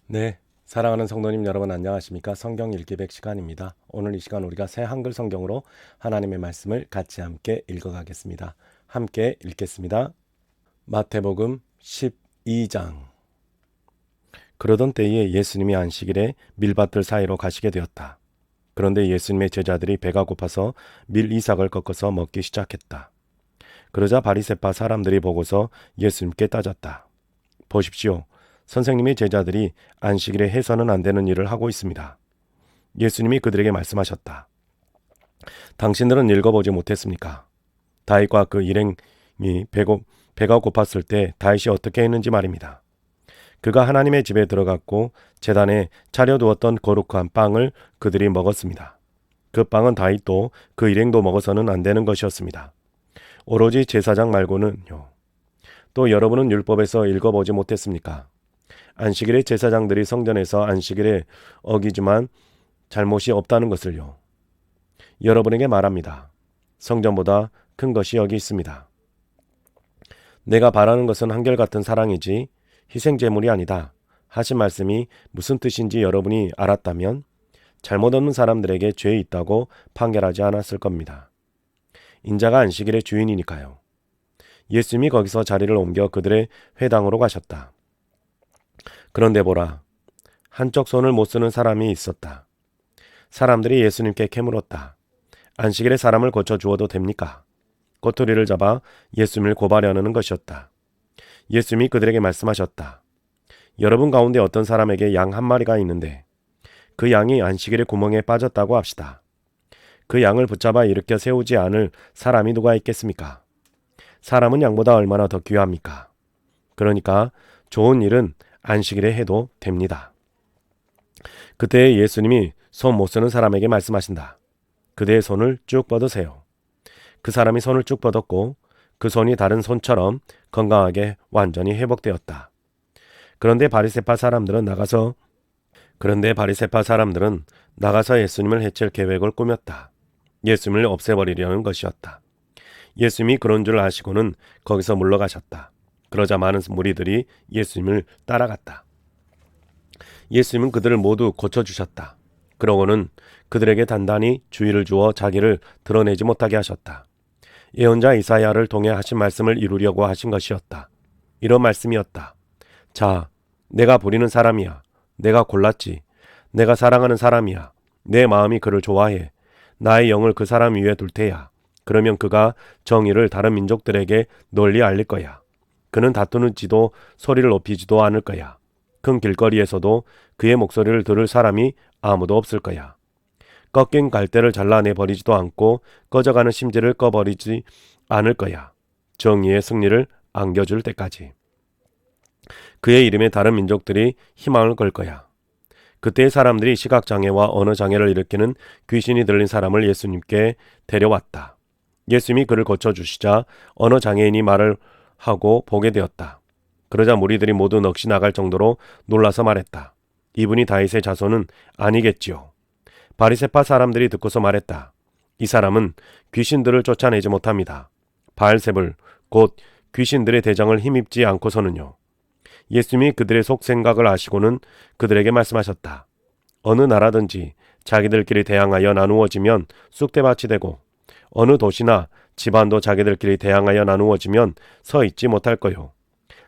네, 사랑하는 성도님 여러분 안녕하십니까? 성경 읽기 100 시간입니다. 오늘 이 시간 우리가 새 한글 성경으로 하나님의 말씀을 같이 함께 읽어가겠습니다. 함께 읽겠습니다. 마태복음 12장. 그러던 때에 예수님이 안식일에 밀밭들 사이로 가시게 되었다. 그런데 예수님의 제자들이 배가 고파서 밀 이삭을 꺾어서 먹기 시작했다. 그러자 바리새파 사람들이 보고서 예수님께 따졌다. 보십시오. 선생님의 제자들이 안식일에 해서는 안 되는 일을 하고 있습니다. 예수님이 그들에게 말씀하셨다. 당신들은 읽어보지 못했습니까? 다윗과 그 일행이 배가 고팠을 때 다윗이 어떻게 했는지 말입니다. 그가 하나님의 집에 들어갔고 제단에 차려두었던 거룩한 빵을 그들이 먹었습니다. 그 빵은 다윗도 그 일행도 먹어서는 안 되는 것이었습니다. 오로지 제사장 말고는요. 또 여러분은 율법에서 읽어보지 못했습니까? 안식일에 제사장들이 성전에서 안식일에 어기지만 잘못이 없다는 것을요. 여러분에게 말합니다. 성전보다 큰 것이 여기 있습니다. 내가 바라는 것은 한결같은 사랑이지 희생제물이 아니다. 하신 말씀이 무슨 뜻인지 여러분이 알았다면 잘못 얻는 사람들에게 죄 있다고 판결하지 않았을 겁니다. 인자가 안식일의 주인이니까요. 예수님이 거기서 자리를 옮겨 그들의 회당으로 가셨다. 그런데 보라, 한쪽 손을 못 쓰는 사람이 있었다. 사람들이 예수님께 캐물었다. 안식일에 사람을 고쳐주어도 됩니까? 꼬투리를 잡아 예수님을 고발하려는 것이었다. 예수님이 그들에게 말씀하셨다. 여러분 가운데 어떤 사람에게 양 한 마리가 있는데 그 양이 안식일의 구멍에 빠졌다고 합시다. 그 양을 붙잡아 일으켜 세우지 않을 사람이 누가 있겠습니까? 사람은 양보다 얼마나 더 귀합니까? 그러니까 좋은 일은 안식일에 해도 됩니다. 그때 예수님이 손 못 쓰는 사람에게 말씀하신다. 그대의 손을 쭉 뻗으세요. 그 사람이 손을 쭉 뻗었고 그 손이 다른 손처럼 건강하게 완전히 회복되었다. 그런데 바리새파 사람들은 나가서 예수님을 해칠 계획을 꾸몄다. 예수님을 없애버리려는 것이었다. 예수님이 그런 줄 아시고는 거기서 물러가셨다. 그러자 많은 무리들이 예수님을 따라갔다. 예수님은 그들을 모두 고쳐주셨다. 그러고는 그들에게 단단히 주의를 주어 자기를 드러내지 못하게 하셨다. 예언자 이사야를 통해 하신 말씀을 이루려고 하신 것이었다. 이런 말씀이었다. 자, 내가 부리는 사람이야. 내가 골랐지. 내가 사랑하는 사람이야. 내 마음이 그를 좋아해. 나의 영을 그 사람 위에 둘 테야. 그러면 그가 정의를 다른 민족들에게 널리 알릴 거야. 그는 다투는지도 소리를 높이지도 않을 거야. 큰 길거리에서도 그의 목소리를 들을 사람이 아무도 없을 거야. 꺾인 갈대를 잘라내 버리지도 않고 꺼져가는 심지를 꺼버리지 않을 거야. 정의의 승리를 안겨줄 때까지. 그의 이름에 다른 민족들이 희망을 걸 거야. 그때의 사람들이 시각장애와 언어장애를 일으키는 귀신이 들린 사람을 예수님께 데려왔다. 예수님이 그를 고쳐주시자 언어장애인이 말을 하고 보게 되었다. 그러자 무리들이 모두 넋이 나갈 정도로 놀라서 말했다. 이분이 다윗의 자손은 아니겠지요. 바리새파 사람들이 듣고서 말했다. 이 사람은 귀신들을 쫓아내지 못합니다. 바알세불 곧 귀신들의 대장을 힘입지 않고서는요. 예수님이 그들의 속생각을 아시고는 그들에게 말씀하셨다. 어느 나라든지 자기들끼리 대항하여 나누어지면 쑥대밭이 되고 어느 도시나 집안도 자기들끼리 대항하여 나누어지면 서 있지 못할 거요.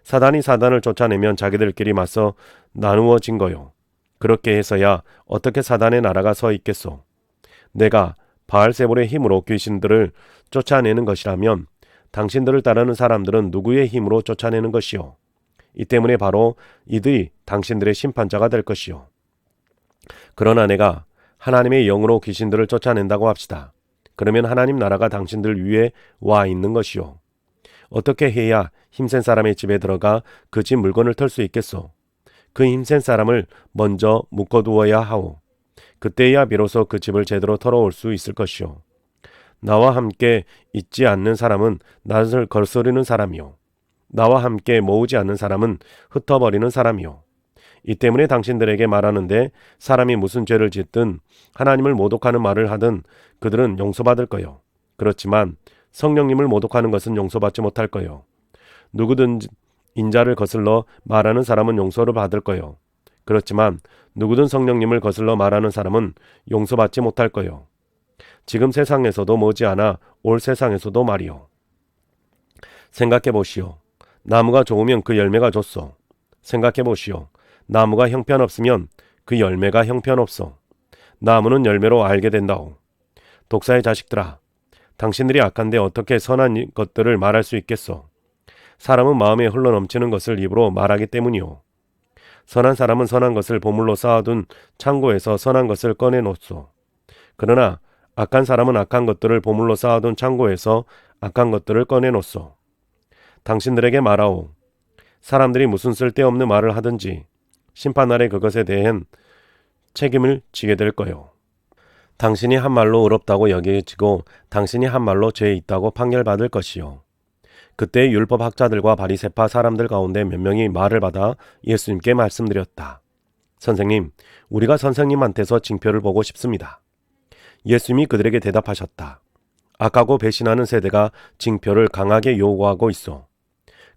사단이 사단을 쫓아내면 자기들끼리 맞서 나누어진 거요. 그렇게 해서야 어떻게 사단의 나라가 서 있겠소. 내가 바알세불의 힘으로 귀신들을 쫓아내는 것이라면 당신들을 따르는 사람들은 누구의 힘으로 쫓아내는 것이요. 이 때문에 바로 이들이 당신들의 심판자가 될 것이요. 그러나 내가 하나님의 영으로 귀신들을 쫓아낸다고 합시다. 그러면 하나님 나라가 당신들 위에 와 있는 것이요. 어떻게 해야 힘센 사람의 집에 들어가 그 집 물건을 털 수 있겠소? 그 힘센 사람을 먼저 묶어두어야 하오. 그때야 비로소 그 집을 제대로 털어올 수 있을 것이요. 나와 함께 있지 않는 사람은 낯을 거스르는 사람이요. 나와 함께 모으지 않는 사람은 흩어버리는 사람이요. 이 때문에 당신들에게 말하는데 사람이 무슨 죄를 짓든 하나님을 모독하는 말을 하든 그들은 용서받을 거요. 그렇지만 성령님을 모독하는 것은 용서받지 못할 거요. 누구든 인자를 거슬러 말하는 사람은 용서를 받을 거요. 그렇지만 누구든 성령님을 거슬러 말하는 사람은 용서받지 못할 거요. 지금 세상에서도 머지않아 올 세상에서도 말이요. 생각해 보시오. 나무가 좋으면 그 열매가 좋소. 생각해 보시오. 나무가 형편없으면 그 열매가 형편없소. 나무는 열매로 알게 된다오. 독사의 자식들아, 당신들이 악한데 어떻게 선한 것들을 말할 수 있겠소? 사람은 마음에 흘러넘치는 것을 입으로 말하기 때문이오. 선한 사람은 선한 것을 보물로 쌓아둔 창고에서 선한 것을 꺼내놓소. 그러나 악한 사람은 악한 것들을 보물로 쌓아둔 창고에서 악한 것들을 꺼내놓소. 당신들에게 말하오. 사람들이 무슨 쓸데없는 말을 하든지 심판날에 그것에 대한 책임을 지게 될 거요. 당신이 한 말로 의롭다고 여겨지고 당신이 한 말로 죄 있다고 판결받을 것이요. 그때 율법학자들과 바리새파 사람들 가운데 몇 명이 말을 받아 예수님께 말씀드렸다. 선생님, 우리가 선생님한테서 징표를 보고 싶습니다. 예수님이 그들에게 대답하셨다. 악하고 배신하는 세대가 징표를 강하게 요구하고 있어.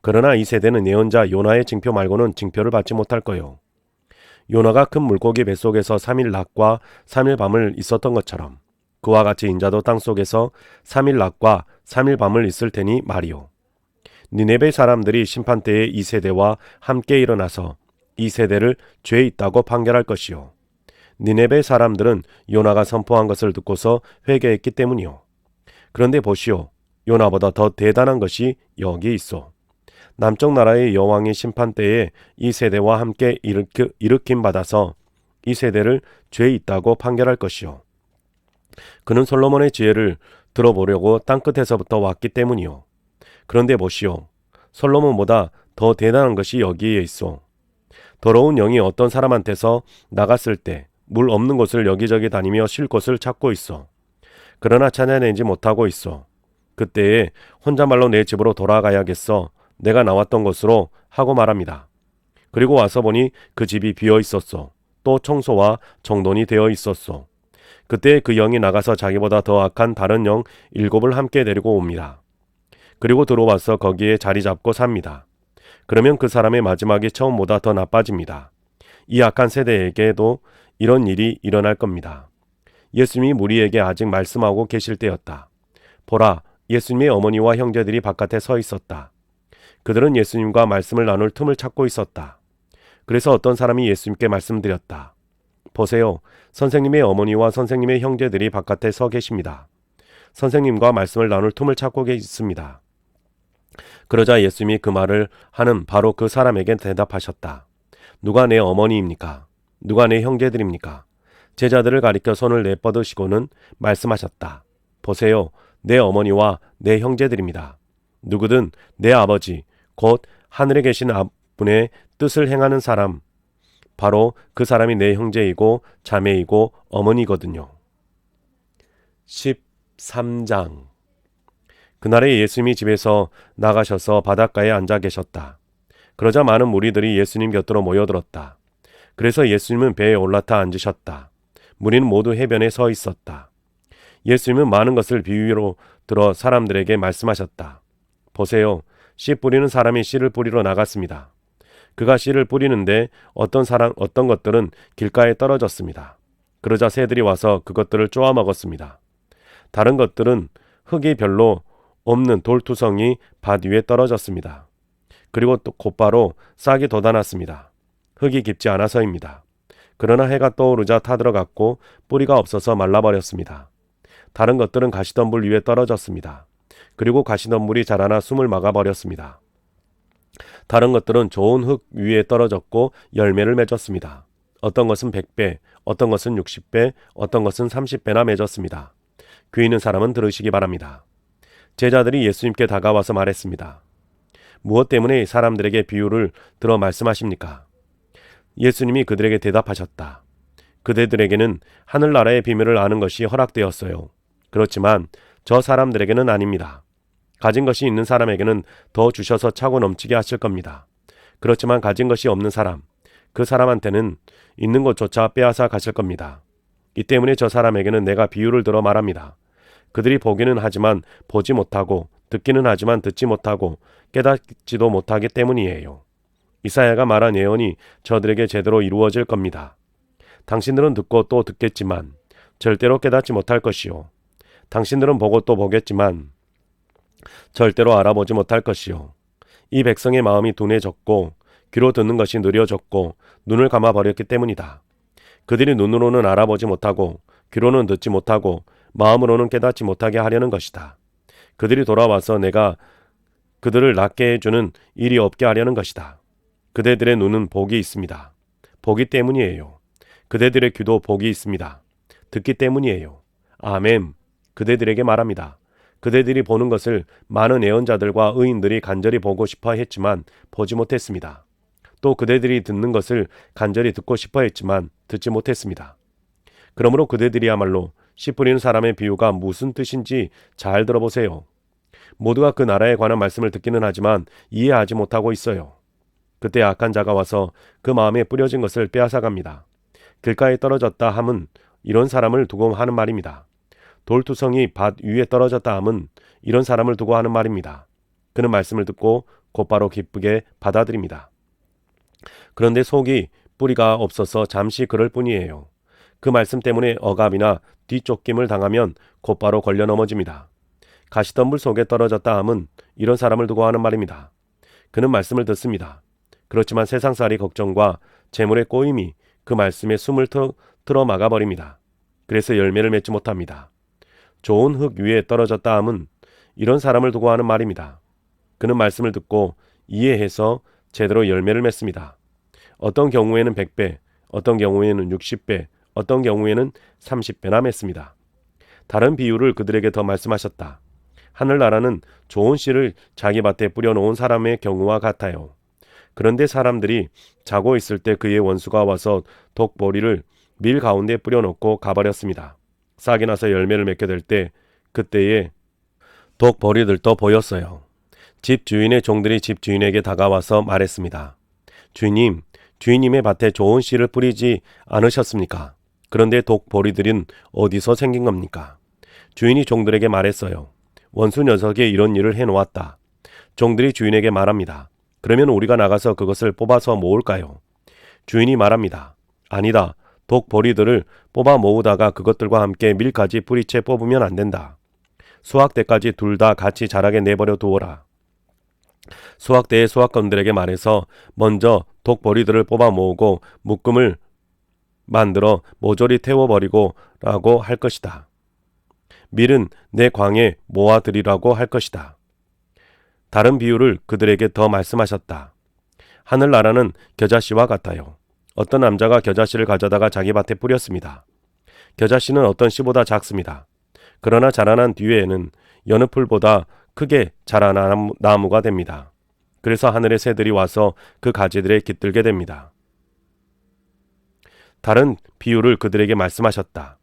그러나 이 세대는 예언자 요나의 징표 말고는 징표를 받지 못할 거요. 요나가 큰 물고기 뱃속에서 3일 낮과 3일 밤을 있었던 것처럼 그와 같이 인자도 땅속에서 3일 낮과 3일 밤을 있을 테니 말이요. 니네베 사람들이 심판때에 이 세대와 함께 일어나서 이 세대를 죄 있다고 판결할 것이요. 니네베 사람들은 요나가 선포한 것을 듣고서 회개했기 때문이요. 그런데 보시오. 요나보다 더 대단한 것이 여기 있어. 남쪽 나라의 여왕이 심판때에 이 세대와 함께 일으킴 받아서 이 세대를 죄 있다고 판결할 것이요. 그는 솔로몬의 지혜를 들어보려고 땅끝에서부터 왔기 때문이요. 그런데 보시오. 솔로몬보다 더 대단한 것이 여기에 있어. 더러운 영이 어떤 사람한테서 나갔을 때 물 없는 곳을 여기저기 다니며 쉴 곳을 찾고 있어. 그러나 찾아내지 못하고 있어. 그때에 혼자말로 내 집으로 돌아가야겠어. 내가 나왔던 곳으로 하고 말합니다. 그리고 와서 보니 그 집이 비어 있었어. 또 청소와 정돈이 되어 있었어. 그때 그 영이 나가서 자기보다 더 악한 다른 영 7을 함께 데리고 옵니다. 그리고 들어와서 거기에 자리 잡고 삽니다. 그러면 그 사람의 마지막이 처음보다 더 나빠집니다. 이 악한 세대에게도 이런 일이 일어날 겁니다. 예수님이 무리에게 아직 말씀하고 계실 때였다. 보라, 예수님의 어머니와 형제들이 바깥에 서 있었다. 그들은 예수님과 말씀을 나눌 틈을 찾고 있었다. 그래서 어떤 사람이 예수님께 말씀드렸다. 보세요, 선생님의 어머니와 선생님의 형제들이 바깥에 서 계십니다. 선생님과 말씀을 나눌 틈을 찾고 있습니다. 그러자 예수님이 그 말을 하는 바로 그 사람에게 대답하셨다. 누가 내 어머니입니까? 누가 내 형제들입니까? 제자들을 가리켜 손을 내뻗으시고는 말씀하셨다. 보세요, 내 어머니와 내 형제들입니다. 누구든 내 아버지, 곧 하늘에 계신 분의 뜻을 행하는 사람, 바로 그 사람이 내 형제이고 자매이고 어머니거든요. 13장. 그날에 예수님이 집에서 나가셔서 바닷가에 앉아 계셨다. 그러자 많은 무리들이 예수님 곁으로 모여들었다. 그래서 예수님은 배에 올라타 앉으셨다. 무리는 모두 해변에 서 있었다. 예수님은 많은 것을 비유로 들어 사람들에게 말씀하셨다. 보세요, 씨 뿌리는 사람이 씨를 뿌리러 나갔습니다. 그가 씨를 뿌리는데 어떤 것들은 길가에 떨어졌습니다. 그러자 새들이 와서 그것들을 쪼아 먹었습니다. 다른 것들은 흙이 별로 없는 돌투성이 밭 위에 떨어졌습니다. 그리고 또 곧바로 싹이 돋아났습니다. 흙이 깊지 않아서입니다. 그러나 해가 떠오르자 타들어갔고 뿌리가 없어서 말라버렸습니다. 다른 것들은 가시덤불 위에 떨어졌습니다. 그리고 가시덤불이 자라나 숨을 막아버렸습니다. 다른 것들은 좋은 흙 위에 떨어졌고 열매를 맺었습니다. 어떤 것은 100배, 어떤 것은 60배, 어떤 것은 30배나 맺었습니다. 귀 있는 사람은 들으시기 바랍니다. 제자들이 예수님께 다가와서 말했습니다. 무엇 때문에 사람들에게 비유를 들어 말씀하십니까? 예수님이 그들에게 대답하셨다. 그대들에게는 하늘나라의 비밀을 아는 것이 허락되었어요. 그렇지만 저 사람들에게는 아닙니다. 가진 것이 있는 사람에게는 더 주셔서 차고 넘치게 하실 겁니다. 그렇지만 가진 것이 없는 사람, 그 사람한테는 있는 것조차 빼앗아 가실 겁니다. 이 때문에 저 사람에게는 내가 비유를 들어 말합니다. 그들이 보기는 하지만 보지 못하고 듣기는 하지만 듣지 못하고 깨닫지도 못하기 때문이에요. 이사야가 말한 예언이 저들에게 제대로 이루어질 겁니다. 당신들은 듣고 또 듣겠지만 절대로 깨닫지 못할 것이요. 당신들은 보고 또 보겠지만 절대로 알아보지 못할 것이요. 이 백성의 마음이 둔해졌고 귀로 듣는 것이 느려졌고 눈을 감아버렸기 때문이다. 그들이 눈으로는 알아보지 못하고 귀로는 듣지 못하고 마음으로는 깨닫지 못하게 하려는 것이다. 그들이 돌아와서 내가 그들을 낫게 해주는 일이 없게 하려는 것이다. 그대들의 눈은 복이 있습니다. 보기 때문이에요. 그대들의 귀도 복이 있습니다. 듣기 때문이에요. 아멘. 그대들에게 말합니다. 그대들이 보는 것을 많은 예언자들과 의인들이 간절히 보고 싶어 했지만 보지 못했습니다. 또 그대들이 듣는 것을 간절히 듣고 싶어 했지만 듣지 못했습니다. 그러므로 그대들이야말로 씨 뿌리는 사람의 비유가 무슨 뜻인지 잘 들어보세요. 모두가 그 나라에 관한 말씀을 듣기는 하지만 이해하지 못하고 있어요. 그때 악한 자가 와서 그 마음에 뿌려진 것을 빼앗아갑니다. 길가에 떨어졌다 함은 이런 사람을 두고 하는 말입니다. 돌투성이 밭 위에 떨어졌다 함은 이런 사람을 두고 하는 말입니다. 그는 말씀을 듣고 곧바로 기쁘게 받아들입니다. 그런데 속이 뿌리가 없어서 잠시 그럴 뿐이에요. 그 말씀 때문에 억압이나 뒤쫓김을 당하면 곧바로 걸려 넘어집니다. 가시덤불 속에 떨어졌다 함은 이런 사람을 두고 하는 말입니다. 그는 말씀을 듣습니다. 그렇지만 세상살이 걱정과 재물의 꼬임이 그 말씀에 숨을 틀어 막아버립니다. 그래서 열매를 맺지 못합니다. 좋은 흙 위에 떨어졌다 함은 이런 사람을 두고 하는 말입니다. 그는 말씀을 듣고 이해해서 제대로 열매를 맺습니다. 어떤 경우에는 100배, 어떤 경우에는 60배, 어떤 경우에는 30배나 맺습니다. 다른 비유를 그들에게 더 말씀하셨다. 하늘나라는 좋은 씨를 자기 밭에 뿌려놓은 사람의 경우와 같아요. 그런데 사람들이 자고 있을 때 그의 원수가 와서 독보리를 밀 가운데 뿌려놓고 가버렸습니다. 싹이 나서 열매를 맺게 될 때 그때에 독보리들도 보였어요. 집 주인의 종들이 집 주인에게 다가와서 말했습니다. 주인님, 주인님의 밭에 좋은 씨를 뿌리지 않으셨습니까? 그런데 독보리들은 어디서 생긴 겁니까? 주인이 종들에게 말했어요. 원수 녀석이 이런 일을 해놓았다. 종들이 주인에게 말합니다. 그러면 우리가 나가서 그것을 뽑아서 모을까요? 주인이 말합니다. 아니다. 독보리들을 뽑아 모으다가 그것들과 함께 밀까지 뿌리채 뽑으면 안 된다. 수확 때까지 둘 다 같이 자라게 내버려 두어라. 수확 때의 수확꾼들에게 말해서 먼저 독보리들을 뽑아 모으고 묶음을 만들어 모조리 태워버리고 라고 할 것이다. 밀은 내 광에 모아들이라고 할 것이다. 다른 비유를 그들에게 더 말씀하셨다. 하늘나라는 겨자씨와 같아요. 어떤 남자가 겨자씨를 가져다가 자기 밭에 뿌렸습니다. 겨자씨는 어떤 씨보다 작습니다. 그러나 자라난 뒤에는 여느 풀보다 크게 자라난 나무가 됩니다. 그래서 하늘의 새들이 와서 그 가지들에 깃들게 됩니다. 다른 비유를 그들에게 말씀하셨다.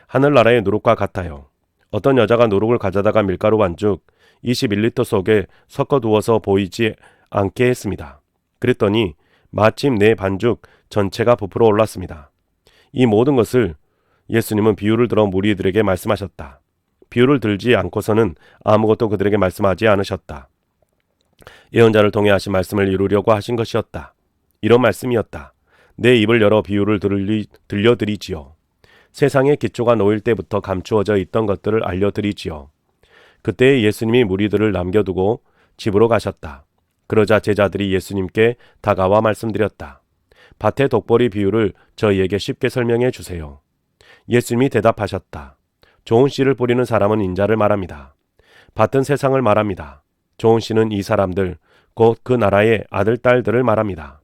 하늘나라의 누룩과 같아요. 어떤 여자가 누룩을 가져다가 밀가루 반죽 21리터 속에 섞어 두어서 보이지 않게 했습니다. 그랬더니 마침 내 반죽 전체가 부풀어 올랐습니다. 이 모든 것을 예수님은 비유를 들어 무리들에게 말씀하셨다. 비유를 들지 않고서는 아무것도 그들에게 말씀하지 않으셨다. 예언자를 통해 하신 말씀을 이루려고 하신 것이었다. 이런 말씀이었다. 내 입을 열어 비유를 들려드리지요. 세상의 기초가 놓일 때부터 감추어져 있던 것들을 알려드리지요. 그때 예수님이 무리들을 남겨두고 집으로 가셨다. 그러자 제자들이 예수님께 다가와 말씀드렸다. 밭의 독보리 비유를 저희에게 쉽게 설명해 주세요. 예수님이 대답하셨다. 좋은 씨를 뿌리는 사람은 인자를 말합니다. 밭은 세상을 말합니다. 좋은 씨는 이 사람들, 곧 그 나라의 아들, 딸들을 말합니다.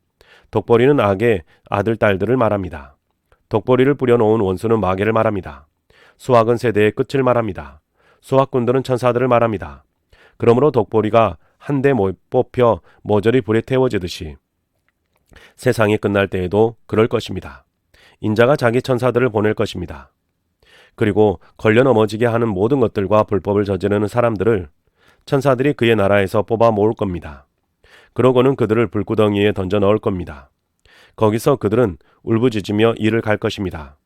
독보리는 악의 아들, 딸들을 말합니다. 독보리를 뿌려놓은 원수는 마귀를 말합니다. 수확은 세대의 끝을 말합니다. 수확꾼들은 천사들을 말합니다. 그러므로 독보리가 한데 뽑혀 모조리 불에 태워지듯이 세상이 끝날 때에도 그럴 것입니다. 인자가 자기 천사들을 보낼 것입니다. 그리고 걸려 넘어지게 하는 모든 것들과 불법을 저지르는 사람들을 천사들이 그의 나라에서 뽑아 모을 겁니다. 그러고는 그들을 불구덩이에 던져 넣을 겁니다. 거기서 그들은 울부짖으며 이를 갈 것입니다.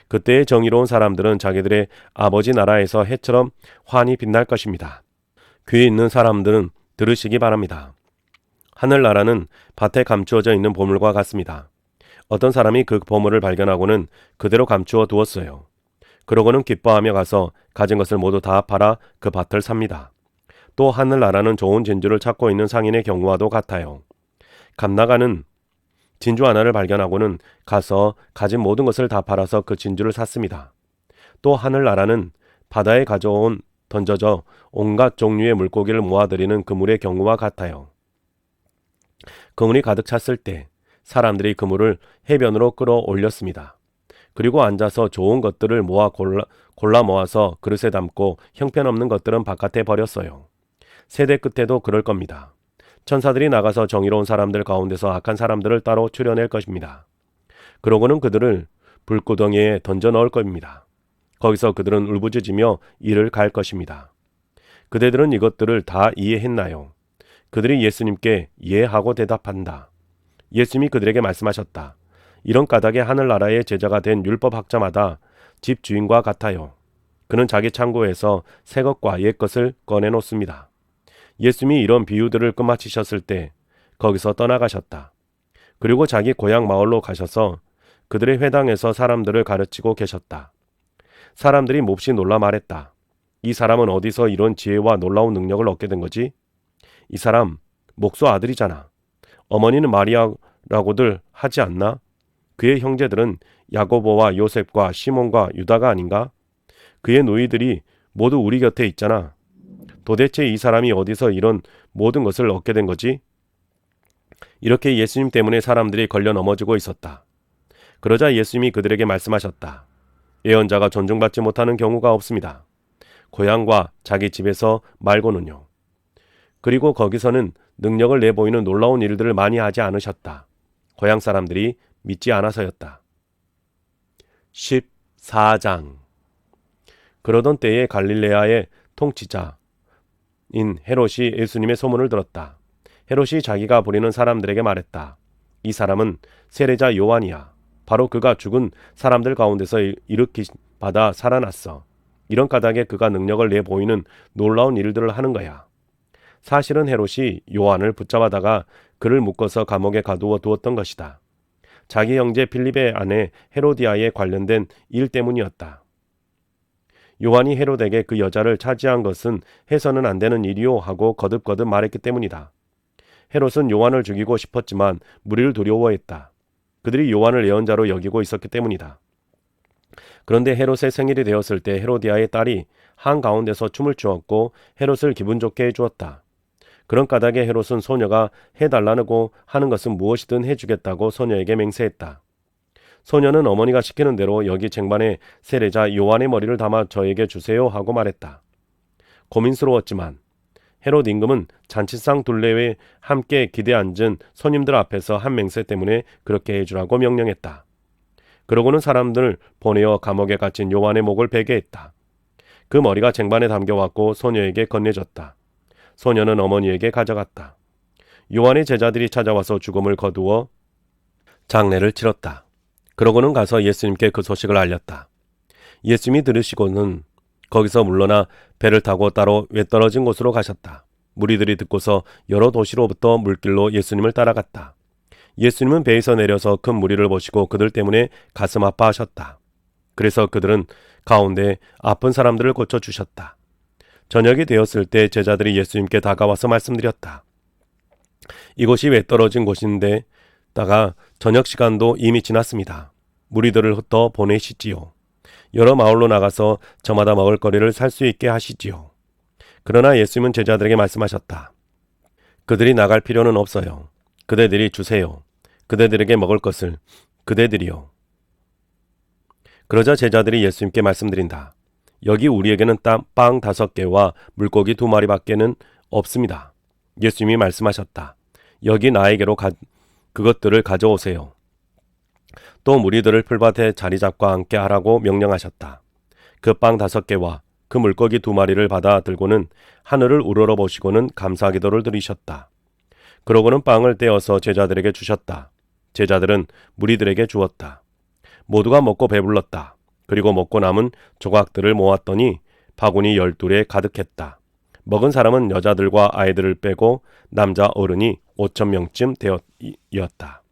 그때의 정의로운 사람들은 자기들의 아버지 나라에서 해처럼 환히 빛날 것입니다. 귀 있는 사람들은 들으시기 바랍니다. 하늘나라는 밭에 감추어져 있는 보물과 같습니다. 어떤 사람이 그 보물을 발견하고는 그대로 감추어 두었어요. 그러고는 기뻐하며 가서 가진 것을 모두 다 팔아 그 밭을 삽니다. 또 하늘나라는 좋은 진주를 찾고 있는 상인의 경우와도 같아요. 감나가는 진주 하나를 발견하고는 가서 가진 모든 것을 다 팔아서 그 진주를 샀습니다. 또 하늘나라는 바다에 던져져 온갖 종류의 물고기를 모아들이는 그물의 경우와 같아요. 그물이 가득 찼을 때 사람들이 그물을 해변으로 끌어올렸습니다. 그리고 앉아서 좋은 것들을 골라 모아서 그릇에 담고 형편없는 것들은 바깥에 버렸어요. 세대 끝에도 그럴 겁니다. 천사들이 나가서 정의로운 사람들 가운데서 악한 사람들을 따로 추려낼 것입니다. 그러고는 그들을 불구덩이에 던져 넣을 겁니다. 거기서 그들은 울부짖으며 이를 갈 것입니다. 그대들은 이것들을 다 이해했나요? 그들이 예수님께 이해하고 대답한다. 예수님이 그들에게 말씀하셨다. 이런 까닭에 하늘나라의 제자가 된 율법학자마다 집 주인과 같아요. 그는 자기 창고에서 새 것과 옛 것을 꺼내놓습니다. 예수님이 이런 비유들을 끝마치셨을 때 거기서 떠나가셨다. 그리고 자기 고향 마을로 가셔서 그들의 회당에서 사람들을 가르치고 계셨다. 사람들이 몹시 놀라 말했다. 이 사람은 어디서 이런 지혜와 놀라운 능력을 얻게 된 거지? 이 사람 목소 아들이잖아. 어머니는 마리아라고들 하지 않나? 그의 형제들은 야고보와 요셉과 시몬과 유다가 아닌가? 그의 노이들이 모두 우리 곁에 있잖아. 도대체 이 사람이 어디서 이런 모든 것을 얻게 된 거지? 이렇게 예수님 때문에 사람들이 걸려 넘어지고 있었다. 그러자 예수님이 그들에게 말씀하셨다. 예언자가 존중받지 못하는 경우가 없습니다. 고향과 자기 집에서 말고는요. 그리고 거기서는 능력을 내보이는 놀라운 일들을 많이 하지 않으셨다. 고향 사람들이 믿지 않아서였다. 14장. 그러던 때에 갈릴레아의 통치자인 헤롯이 예수님의 소문을 들었다. 헤롯이 자기가 부리는 사람들에게 말했다. 이 사람은 세례자 요한이야. 바로 그가 죽은 사람들 가운데서 일으키받아 살아났어. 이런 까닭에 그가 능력을 내보이는 놀라운 일들을 하는 거야. 사실은 헤롯이 요한을 붙잡아다가 그를 묶어서 감옥에 가두어 두었던 것이다. 자기 형제 필립의 아내 헤로디아에 관련된 일 때문이었다. 요한이 헤롯에게 그 여자를 차지한 것은 해서는 안 되는 일이요 하고 거듭거듭 말했기 때문이다. 헤롯은 요한을 죽이고 싶었지만 무리를 두려워했다. 그들이 요한을 예언자로 여기고 있었기 때문이다. 그런데 헤롯의 생일이 되었을 때 헤로디아의 딸이 한가운데서 춤을 추었고 헤롯을 기분 좋게 해주었다. 그런 까닭에 헤롯은 소녀가 해달라고 하는 것은 무엇이든 해주겠다고 소녀에게 맹세했다. 소녀는 어머니가 시키는 대로 여기 쟁반에 세례자 요한의 머리를 담아 저에게 주세요 하고 말했다. 고민스러웠지만 헤롯 임금은 잔치상 둘레에 함께 기대 앉은 손님들 앞에서 한 맹세 때문에 그렇게 해주라고 명령했다. 그러고는 사람들을 보내어 감옥에 갇힌 요한의 목을 베게 했다. 그 머리가 쟁반에 담겨왔고 소녀에게 건네졌다. 소녀는 어머니에게 가져갔다. 요한의 제자들이 찾아와서 죽음을 거두어 장례를 치렀다. 그러고는 가서 예수님께 그 소식을 알렸다. 예수님이 들으시고는 거기서 물러나 배를 타고 따로 외떨어진 곳으로 가셨다. 무리들이 듣고서 여러 도시로부터 물길로 예수님을 따라갔다. 예수님은 배에서 내려서 큰 무리를 보시고 그들 때문에 가슴 아파하셨다. 그래서 그들은 가운데 아픈 사람들을 고쳐주셨다. 저녁이 되었을 때 제자들이 예수님께 다가와서 말씀드렸다. 이곳이 외떨어진 곳인데다가 저녁 시간도 이미 지났습니다. 무리들을 흩어 보내시지요. 여러 마을로 나가서 저마다 먹을 거리를 살 수 있게 하시지요. 그러나 예수님은 제자들에게 말씀하셨다. 그들이 나갈 필요는 없어요. 그대들이 주세요. 그대들에게 먹을 것을 그대들이요. 그러자 제자들이 예수님께 말씀드린다. 여기 우리에게는 빵 5개와 물고기 2마리밖에는 없습니다. 예수님이 말씀하셨다. 여기 나에게로 그것들을 가져오세요. 또 무리들을 풀밭에 자리 잡고 앉게 하라고 명령하셨다. 그 빵 5개와 그 물고기 2마리를 받아 들고는 하늘을 우러러 보시고는 감사 기도를 드리셨다. 그러고는 빵을 떼어서 제자들에게 주셨다. 제자들은 무리들에게 주었다. 모두가 먹고 배불렀다. 그리고 먹고 남은 조각들을 모았더니 바구니 12에 가득했다. 먹은 사람은 여자들과 아이들을 빼고 남자 어른이 5,000명쯤 되었다.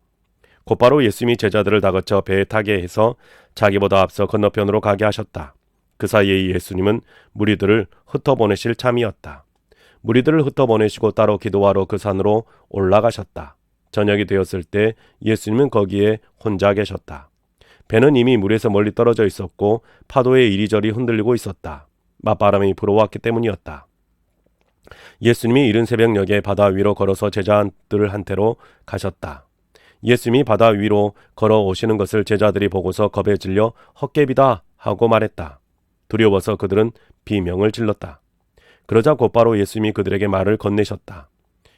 곧바로 예수님이 제자들을 다그쳐 배에 타게 해서 자기보다 앞서 건너편으로 가게 하셨다. 그 사이에 예수님은 무리들을 흩어보내실 참이었다. 무리들을 흩어보내시고 따로 기도하러 그 산으로 올라가셨다. 저녁이 되었을 때 예수님은 거기에 혼자 계셨다. 배는 이미 물에서 멀리 떨어져 있었고 파도에 이리저리 흔들리고 있었다. 맞바람이 불어왔기 때문이었다. 예수님이 이른 새벽녘에 바다 위로 걸어서 제자들한테로 가셨다. 예수님이 바다 위로 걸어오시는 것을 제자들이 보고서 겁에 질려 헛개비다 하고 말했다. 두려워서 그들은 비명을 질렀다. 그러자 곧바로 예수님이 그들에게 말을 건네셨다.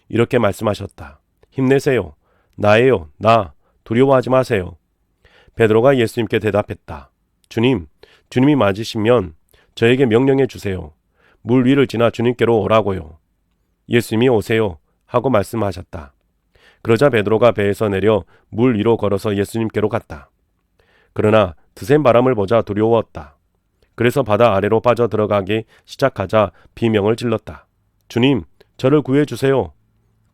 이렇게 말씀하셨다. 힘내세요. 나예요. 나. 두려워하지 마세요. 베드로가 예수님께 대답했다. 주님, 주님이 맞으시면 저에게 명령해 주세요. 물 위를 지나 주님께로 오라고요. 예수님이 오세요 하고 말씀하셨다. 그러자 베드로가 배에서 내려 물 위로 걸어서 예수님께로 갔다. 그러나 드센 바람을 보자 두려웠다. 그래서 바다 아래로 빠져 들어가기 시작하자 비명을 질렀다. 주님, 저를 구해주세요.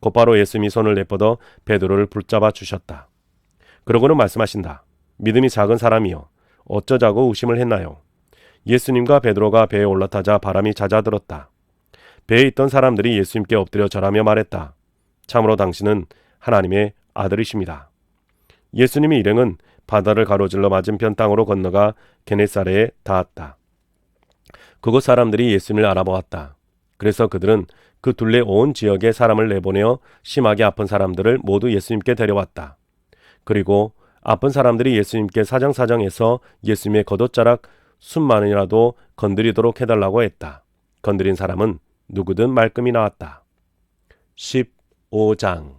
곧바로 예수님이 손을 내뻗어 베드로를 붙잡아 주셨다. 그러고는 말씀하신다. 믿음이 작은 사람이여, 어쩌자고 의심을 했나요? 예수님과 베드로가 배에 올라타자 바람이 잦아들었다. 배에 있던 사람들이 예수님께 엎드려 절하며 말했다. 참으로 당신은 하나님의 아들이십니다. 예수님의 일행은 바다를 가로질러 맞은편 땅으로 건너가 게네사레에 닿았다. 그곳 사람들이 예수님을 알아보았다. 그래서 그들은 그 둘레 온 지역에 사람을 내보내어 심하게 아픈 사람들을 모두 예수님께 데려왔다. 그리고 아픈 사람들이 예수님께 사정사정해서 예수님의 겉옷자락 순만이라도 건드리도록 해달라고 했다. 건드린 사람은 누구든 말끔히 나았다. 15장.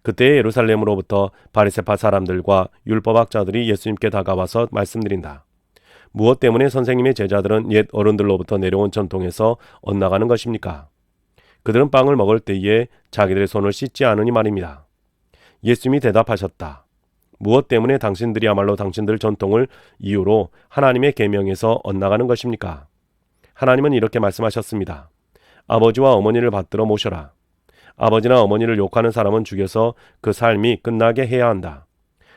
그때 예루살렘으로부터 바리새파 사람들과 율법학자들이 예수님께 다가와서 말씀드린다. 무엇 때문에 선생님의 제자들은 옛 어른들로부터 내려온 전통에서 엇나가는 것입니까? 그들은 빵을 먹을 때에 자기들의 손을 씻지 않으니 말입니다. 예수님이 대답하셨다. 무엇 때문에 당신들이야말로 당신들 전통을 이유로 하나님의 계명에서 엇나가는 것입니까? 하나님은 이렇게 말씀하셨습니다. 아버지와 어머니를 받들어 모셔라. 아버지나 어머니를 욕하는 사람은 죽여서 그 삶이 끝나게 해야 한다.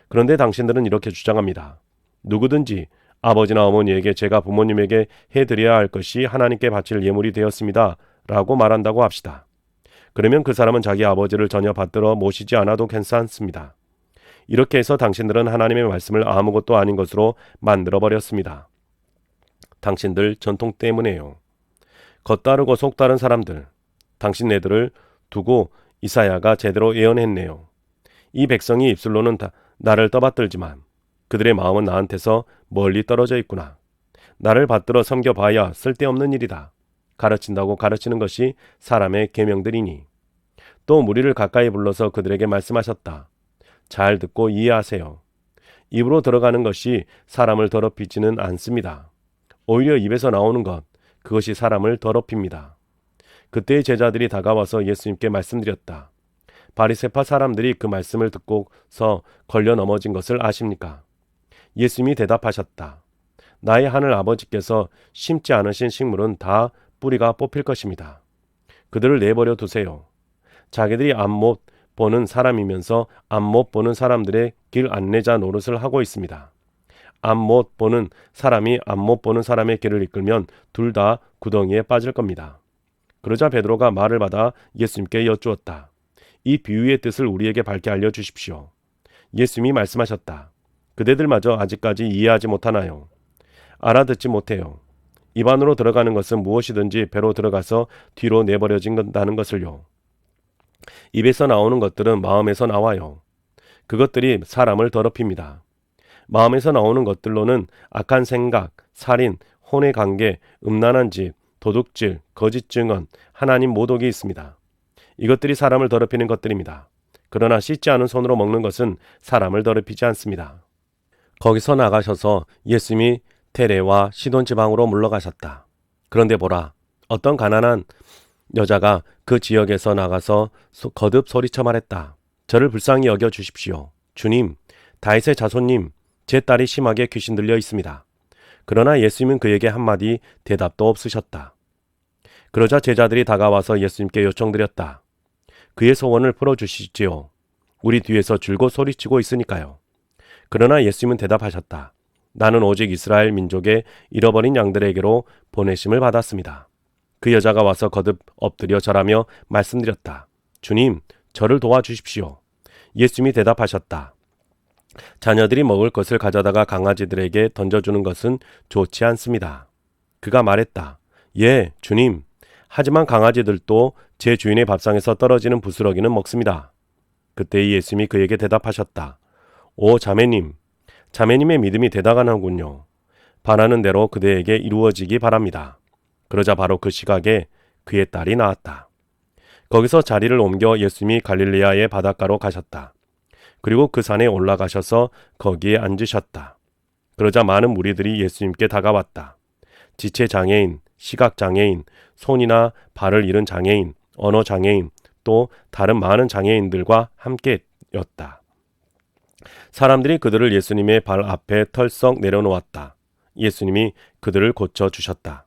그런데 당신들은 이렇게 주장합니다. 누구든지 아버지나 어머니에게 제가 부모님에게 해드려야 할 것이 하나님께 바칠 예물이 되었습니다. 라고 말한다고 합시다. 그러면 그 사람은 자기 아버지를 전혀 받들어 모시지 않아도 괜찮습니다. 이렇게 해서 당신들은 하나님의 말씀을 아무것도 아닌 것으로 만들어버렸습니다. 당신들 전통 때문에요. 겉다르고 속다른 사람들, 당신네들을 두고 이사야가 제대로 예언했네요. 이 백성이 입술로는 나를 떠받들지만 그들의 마음은 나한테서 멀리 떨어져 있구나. 나를 받들어 섬겨봐야 쓸데없는 일이다. 가르친다고 가르치는 것이 사람의 계명들이니. 또 무리를 가까이 불러서 그들에게 말씀하셨다. 잘 듣고 이해하세요. 입으로 들어가는 것이 사람을 더럽히지는 않습니다. 오히려 입에서 나오는 것, 그것이 사람을 더럽힙니다. 그때의 제자들이 다가와서 예수님께 말씀드렸다. 바리새파 사람들이 그 말씀을 듣고서 걸려 넘어진 것을 아십니까? 예수님이 대답하셨다. 나의 하늘 아버지께서 심지 않으신 식물은 다 뿌리가 뽑힐 것입니다. 그들을 내버려 두세요. 자기들이 앞 못 보는 사람이면서 앞 못 보는 사람들의 길 안내자 노릇을 하고 있습니다. 앞 못 보는 사람이 앞 못 보는 사람의 길을 이끌면 둘 다 구덩이에 빠질 겁니다. 그러자 베드로가 말을 받아 예수님께 여쭈었다. 이 비유의 뜻을 우리에게 밝게 알려주십시오. 예수님이 말씀하셨다. 그대들마저 아직까지 이해하지 못하나요? 알아듣지 못해요. 입 안으로 들어가는 것은 무엇이든지 배로 들어가서 뒤로 내버려진다는 것을요. 입에서 나오는 것들은 마음에서 나와요. 그것들이 사람을 더럽힙니다. 마음에서 나오는 것들로는 악한 생각, 살인, 혼의 관계, 음란한 짓, 도둑질, 거짓 증언, 하나님 모독이 있습니다. 이것들이 사람을 더럽히는 것들입니다. 그러나 씻지 않은 손으로 먹는 것은 사람을 더럽히지 않습니다. 거기서 나가셔서 예수님이 테레와 시돈 지방으로 물러가셨다. 그런데 보라, 어떤 가난한 여자가 그 지역에서 나가서 거듭 소리쳐 말했다. 저를 불쌍히 여겨 주십시오. 주님, 다윗의 자손님, 제 딸이 심하게 귀신 들려 있습니다. 그러나 예수님은 그에게 한마디 대답도 없으셨다. 그러자 제자들이 다가와서 예수님께 요청드렸다. 그의 소원을 풀어주시지요. 우리 뒤에서 줄곧 소리치고 있으니까요. 그러나 예수님은 대답하셨다. 나는 오직 이스라엘 민족의 잃어버린 양들에게로 보내심을 받았습니다. 그 여자가 와서 거듭 엎드려 절하며 말씀드렸다. 주님, 저를 도와주십시오. 예수님이 대답하셨다. 자녀들이 먹을 것을 가져다가 강아지들에게 던져주는 것은 좋지 않습니다. 그가 말했다. 예, 주님. 하지만 강아지들도 제 주인의 밥상에서 떨어지는 부스러기는 먹습니다. 그때 예수님이 그에게 대답하셨다. 오 자매님, 자매님의 믿음이 대단하군요. 바라는 대로 그대에게 이루어지기 바랍니다. 그러자 바로 그 시각에 그의 딸이 나았다. 거기서 자리를 옮겨 예수님이 갈릴리아의 바닷가로 가셨다. 그리고 그 산에 올라가셔서 거기에 앉으셨다. 그러자 많은 무리들이 예수님께 다가왔다. 지체 장애인, 시각 장애인, 손이나 발을 잃은 장애인, 언어 장애인, 또 다른 많은 장애인들과 함께였다. 사람들이 그들을 예수님의 발 앞에 털썩 내려놓았다. 예수님이 그들을 고쳐주셨다.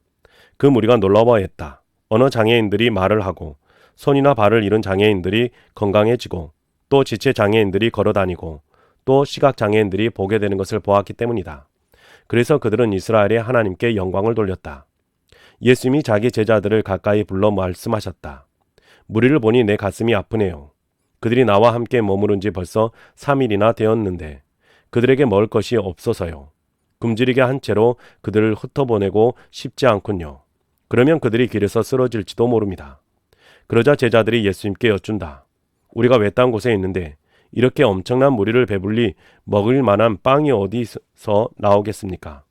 그 무리가 놀라워했다. 언어 장애인들이 말을 하고 손이나 발을 잃은 장애인들이 건강해지고 또 지체 장애인들이 걸어다니고 또 시각 장애인들이 보게 되는 것을 보았기 때문이다. 그래서 그들은 이스라엘의 하나님께 영광을 돌렸다. 예수님이 자기 제자들을 가까이 불러 말씀하셨다. 무리를 보니 내 가슴이 아프네요. 그들이 나와 함께 머무른 지 벌써 3일이나 되었는데 그들에게 먹을 것이 없어서요. 굶주리게 한 채로 그들을 흩어보내고 싶지 않군요. 그러면 그들이 길에서 쓰러질지도 모릅니다. 그러자 제자들이 예수님께 여쭌다. 우리가 외딴 곳에 있는데 이렇게 엄청난 무리를 배불리 먹을 만한 빵이 어디서 나오겠습니까?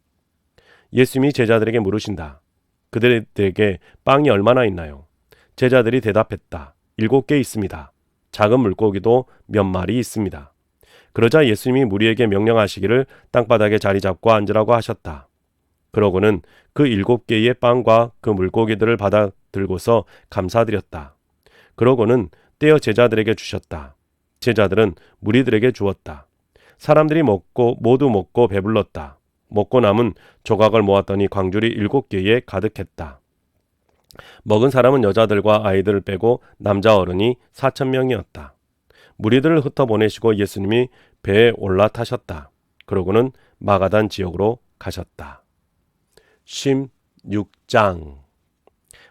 예수님이 제자들에게 물으신다. 그들에게 빵이 얼마나 있나요? 제자들이 대답했다. 7개 있습니다. 작은 물고기도 몇 마리 있습니다. 그러자 예수님이 무리에게 명령하시기를 땅바닥에 자리 잡고 앉으라고 하셨다. 그러고는 그 7개의 빵과 그 물고기들을 받아 들고서 감사드렸다. 그러고는 떼어 제자들에게 주셨다. 제자들은 무리들에게 주었다. 사람들이 모두 먹고 배불렀다. 먹고 남은 조각을 모았더니 광줄이 7개에 가득했다. 먹은 사람은 여자들과 아이들을 빼고 남자 어른이 4,000명이었다. 무리들을 흩어보내시고 예수님이 배에 올라타셨다. 그러고는 마가단 지역으로 가셨다. 16장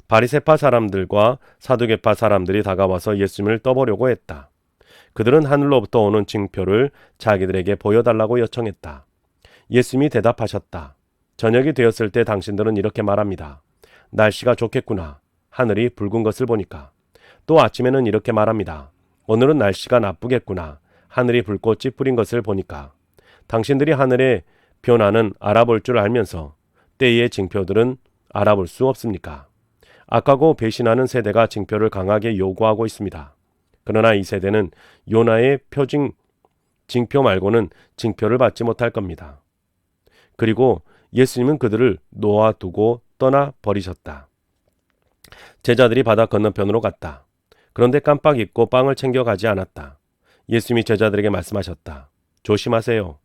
바리새파 사람들과 사두개파 사람들이 다가와서 예수님을 떠보려고 했다. 그들은 하늘로부터 오는 징표를 자기들에게 보여달라고 요청했다. 예수님이 대답하셨다. 저녁이 되었을 때 당신들은 이렇게 말합니다. 날씨가 좋겠구나. 하늘이 붉은 것을 보니까. 또 아침에는 이렇게 말합니다. 오늘은 날씨가 나쁘겠구나. 하늘이 붉고 찌푸린 것을 보니까. 당신들이 하늘의 변화는 알아볼 줄 알면서 때의 징표들은 알아볼 수 없습니까? 악하고 배신하는 세대가 징표를 강하게 요구하고 있습니다. 그러나 이 세대는 요나의 징표 말고는 징표를 받지 못할 겁니다. 그리고 예수님은 그들을 놓아두고 떠나 버리셨다. 제자들이 바다 건너편으로 갔다. 그런데 깜빡 잊고 빵을 챙겨가지 않았다. 예수님이 제자들에게 말씀하셨다. 조심하세요.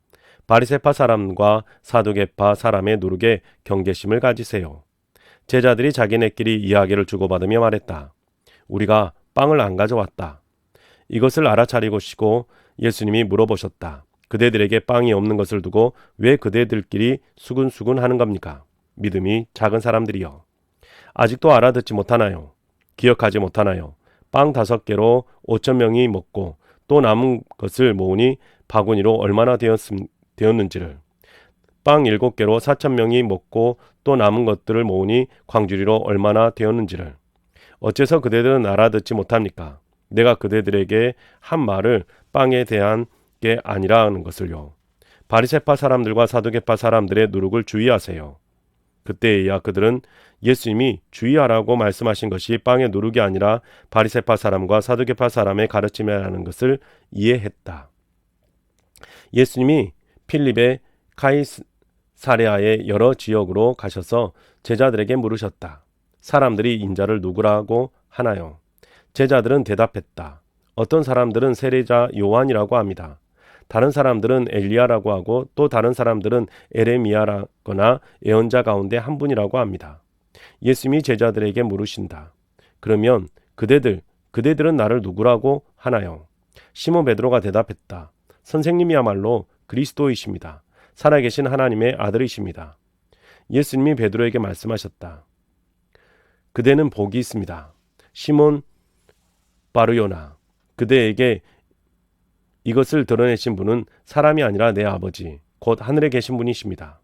바리새파 사람과 사두개파 사람의 누룩에 경계심을 가지세요. 제자들이 자기네끼리 이야기를 주고받으며 말했다. 우리가 빵을 안 가져왔다. 이것을 알아차리고시고 예수님이 물어보셨다. 그대들에게 빵이 없는 것을 두고 왜 그대들끼리 수근수근 하는 겁니까? 믿음이 작은 사람들이여. 아직도 알아듣지 못하나요? 기억하지 못하나요? 빵 5개로 5,000명이 먹고 또 남은 것을 모으니 바구니로 얼마나 되었는지를. 빵 7개로 4,000명이 먹고 또 남은 것들을 모으니 광주리로 얼마나 되었는지를. 어째서 그대들은 알아듣지 못합니까? 내가 그대들에게 한 말을 빵에 대한 게 아니라는 것을요. 바리새파 사람들과 사두개파 사람들의 누룩을 주의하세요. 그때야 그들은 예수님이 주의하라고 말씀하신 것이 빵의 누룩이 아니라 바리새파 사람과 사두개파 사람의 가르침이라는 것을 이해했다. 예수님이 필립의 카이사랴의 여러 지역으로 가셔서 제자들에게 물으셨다. 사람들이 인자를 누구라고 하나요? 제자들은 대답했다. 어떤 사람들은 세례자 요한이라고 합니다. 다른 사람들은 엘리야라고 하고 또 다른 사람들은 에레미야라거나 예언자 가운데 한 분이라고 합니다. 예수님이 제자들에게 물으신다. 그러면 그대들 그대들은 나를 누구라고 하나요? 시몬 베드로가 대답했다. 선생님이야말로 그리스도이십니다. 살아계신 하나님의 아들이십니다. 예수님이 베드로에게 말씀하셨다. 그대는 복이 있습니다. 시몬 바르요나, 그대에게 이것을 드러내신 분은 사람이 아니라 내 아버지, 곧 하늘에 계신 분이십니다.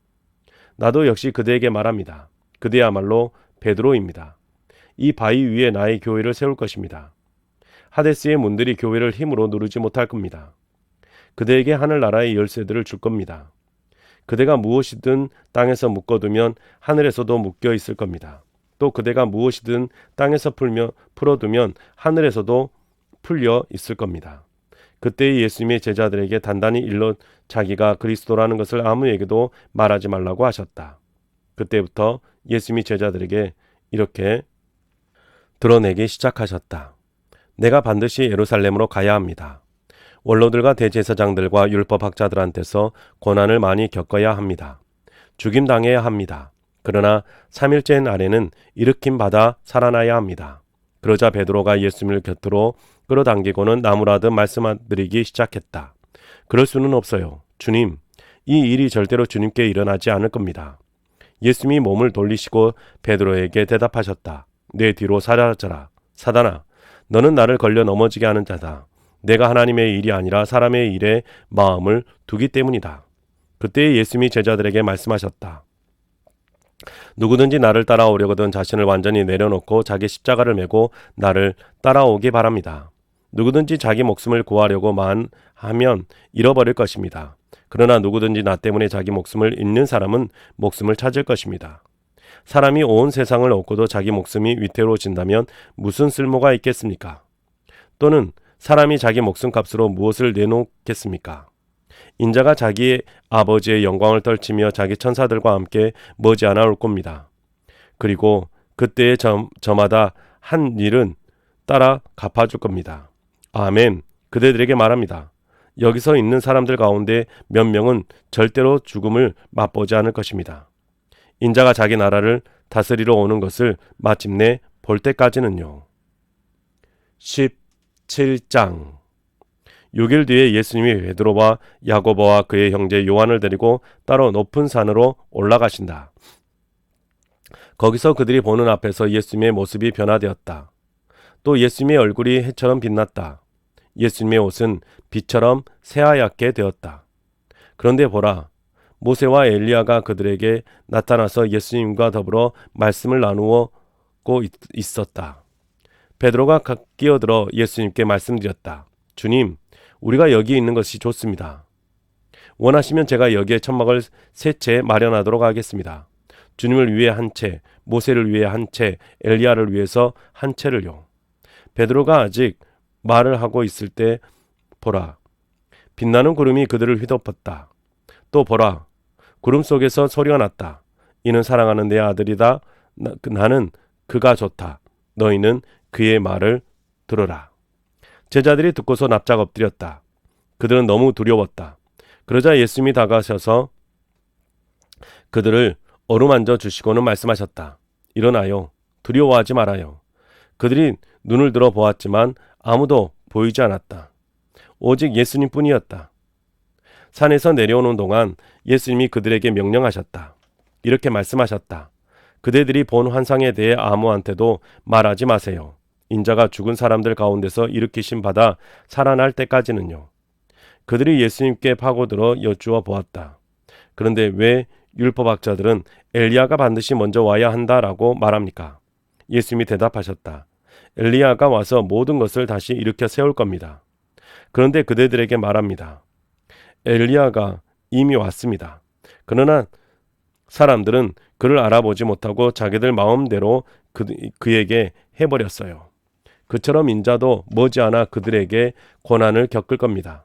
나도 역시 그대에게 말합니다. 그대야말로 베드로입니다. 이 바위 위에 나의 교회를 세울 것입니다. 하데스의 문들이 교회를 힘으로 누르지 못할 겁니다. 그대에게 하늘나라의 열쇠들을 줄 겁니다. 그대가 무엇이든 땅에서 묶어두면 하늘에서도 묶여 있을 겁니다. 또 그대가 무엇이든 땅에서 풀어두면 하늘에서도 풀려 있을 겁니다. 그때 예수님의 제자들에게 단단히 일러 자기가 그리스도라는 것을 아무에게도 말하지 말라고 하셨다. 그때부터 예수님이 제자들에게 이렇게 드러내기 시작하셨다. 내가 반드시 예루살렘으로 가야 합니다. 원로들과 대제사장들과 율법학자들한테서 고난을 많이 겪어야 합니다. 죽임당해야 합니다. 그러나 3일째 날에는 일으킴받아 살아나야 합니다. 그러자 베드로가 예수님을 곁으로 끌어당기고는 나무라듯 말씀드리기 시작했다. 그럴 수는 없어요. 주님, 이 일이 절대로 주님께 일어나지 않을 겁니다. 예수님이 몸을 돌리시고 베드로에게 대답하셨다. 내 뒤로 사라져라. 사단아, 너는 나를 걸려 넘어지게 하는 자다. 내가 하나님의 일이 아니라 사람의 일에 마음을 두기 때문이다. 그때 예수님이 제자들에게 말씀하셨다. 누구든지 나를 따라오려거든 자신을 완전히 내려놓고 자기 십자가를 메고 나를 따라오기 바랍니다. 누구든지 자기 목숨을 구하려고만 하면 잃어버릴 것입니다. 그러나 누구든지 나 때문에 자기 목숨을 잃는 사람은 목숨을 찾을 것입니다. 사람이 온 세상을 얻고도 자기 목숨이 위태로워진다면 무슨 쓸모가 있겠습니까? 또는 사람이 자기 목숨값으로 무엇을 내놓겠습니까? 인자가 자기의 아버지의 영광을 떨치며 자기 천사들과 함께 머지않아 올 겁니다. 그리고 그때의 저마다 한 일은 따라 갚아줄 겁니다. 아멘. 그대들에게 말합니다. 여기서 있는 사람들 가운데 몇 명은 절대로 죽음을 맛보지 않을 것입니다. 인자가 자기 나라를 다스리러 오는 것을 마침내 볼 때까지는요. 17장 6일 뒤에 예수님이 베드로와 야고보와 그의 형제 요한을 데리고 따로 높은 산으로 올라가신다. 거기서 그들이 보는 앞에서 예수님의 모습이 변화되었다. 또 예수님의 얼굴이 해처럼 빛났다. 예수님의 옷은 빛처럼 새하얗게 되었다. 그런데 보라, 모세와 엘리야가 그들에게 나타나서 예수님과 더불어 말씀을 나누고 있었다. 베드로가 끼어들어 예수님께 말씀드렸다. 주님, 우리가 여기 있는 것이 좋습니다. 원하시면 제가 여기에 천막을 3채 마련하도록 하겠습니다. 주님을 위해 한 채, 모세를 위해 한 채, 엘리야를 위해서 한 채를요. 베드로가 아직 말을 하고 있을 때 보라, 빛나는 구름이 그들을 휘덮었다. 또 보라, 구름 속에서 소리가 났다. 이는 사랑하는 내 아들이다. 나는 그가 좋다. 너희는 그의 말을 들으라. 제자들이 듣고서 납작 엎드렸다. 그들은 너무 두려웠다. 그러자 예수님이 다가서서 그들을 어루만져 주시고는 말씀하셨다. 일어나요. 두려워하지 말아요. 그들이 눈을 들어 보았지만 아무도 보이지 않았다. 오직 예수님뿐이었다. 산에서 내려오는 동안 예수님이 그들에게 명령하셨다. 이렇게 말씀하셨다. 그대들이 본 환상에 대해 아무한테도 말하지 마세요. 인자가 죽은 사람들 가운데서 일으키심 받아 살아날 때까지는요. 그들이 예수님께 파고들어 여쭈어 보았다. 그런데 왜 율법학자들은 엘리야가 반드시 먼저 와야 한다라고 말합니까? 예수님이 대답하셨다. 엘리야가 와서 모든 것을 다시 일으켜 세울 겁니다. 그런데 그대들에게 말합니다. 엘리야가 이미 왔습니다. 그러나 사람들은 그를 알아보지 못하고 자기들 마음대로 그에게 해버렸어요. 그처럼 인자도 머지않아 그들에게 고난을 겪을 겁니다.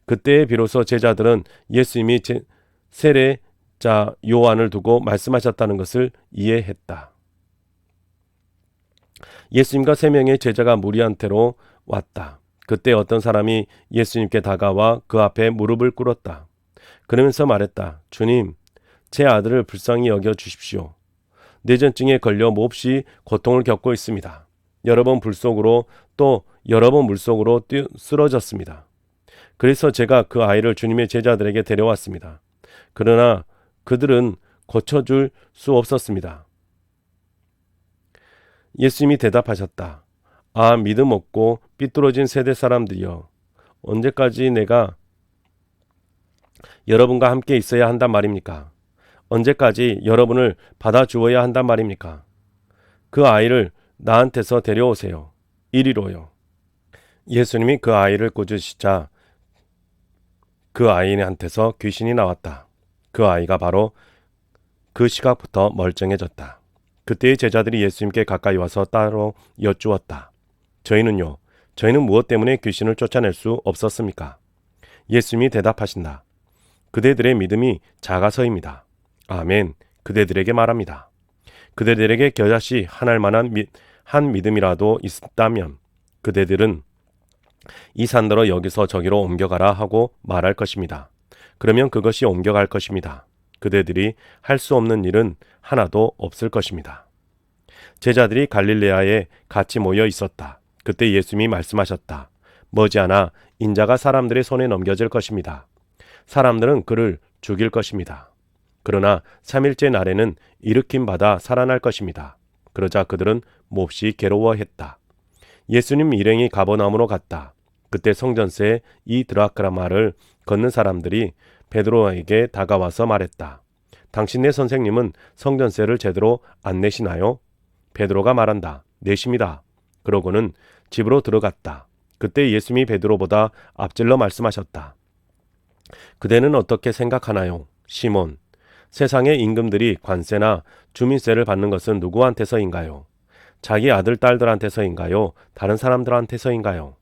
그때에 비로소 제자들은 예수님이 세례자 요한을 두고 말씀하셨다는 것을 이해했다. 예수님과 3명의 제자가 무리한테로 왔다. 그때 어떤 사람이 예수님께 다가와 그 앞에 무릎을 꿇었다. 그러면서 말했다. 주님, 제 아들을 불쌍히 여겨 주십시오. 뇌전증에 걸려 몹시 고통을 겪고 있습니다. 여러 번 불 속으로 또 여러 번 물속으로 쓰러졌습니다. 그래서 제가 그 아이를 주님의 제자들에게 데려왔습니다. 그러나 그들은 고쳐줄 수 없었습니다. 예수님이 대답하셨다. 아, 믿음 없고 삐뚤어진 세대 사람들이여. 언제까지 내가 여러분과 함께 있어야 한단 말입니까? 언제까지 여러분을 받아주어야 한단 말입니까? 그 아이를 나한테서 데려오세요. 이리로요. 예수님이 그 아이를 꾸짖으시자 그 아이한테서 귀신이 나왔다. 그 아이가 바로 그 시각부터 멀쩡해졌다. 그때의 제자들이 예수님께 가까이 와서 따로 여쭈었다. 저희는 무엇 때문에 귀신을 쫓아낼 수 없었습니까? 예수님이 대답하신다. 그대들의 믿음이 작아서입니다. 아멘. 그대들에게 말합니다. 그대들에게 겨자씨 하나일 만한 한 믿음이라도 있다면 그대들은 이 산더러 여기서 저기로 옮겨가라 하고 말할 것입니다. 그러면 그것이 옮겨갈 것입니다. 그대들이 할 수 없는 일은 하나도 없을 것입니다. 제자들이 갈릴레아에 같이 모여 있었다. 그때 예수님이 말씀하셨다. 머지않아 인자가 사람들의 손에 넘겨질 것입니다. 사람들은 그를 죽일 것입니다. 그러나 3일째 날에는 일으킴받아 살아날 것입니다. 그러자 그들은 몹시 괴로워했다. 예수님 일행이 가버나움으로 갔다. 그때 성전세에 이 드라크마를 걷는 사람들이 베드로에게 다가와서 말했다. 당신네 선생님은 성전세를 제대로 안 내시나요? 베드로가 말한다. 내십니다. 그러고는 집으로 들어갔다. 그때 예수님이 베드로보다 앞질러 말씀하셨다. 그대는 어떻게 생각하나요? 시몬, 세상의 임금들이 관세나 주민세를 받는 것은 누구한테서인가요? 자기 아들, 딸들한테서인가요? 다른 사람들한테서인가요?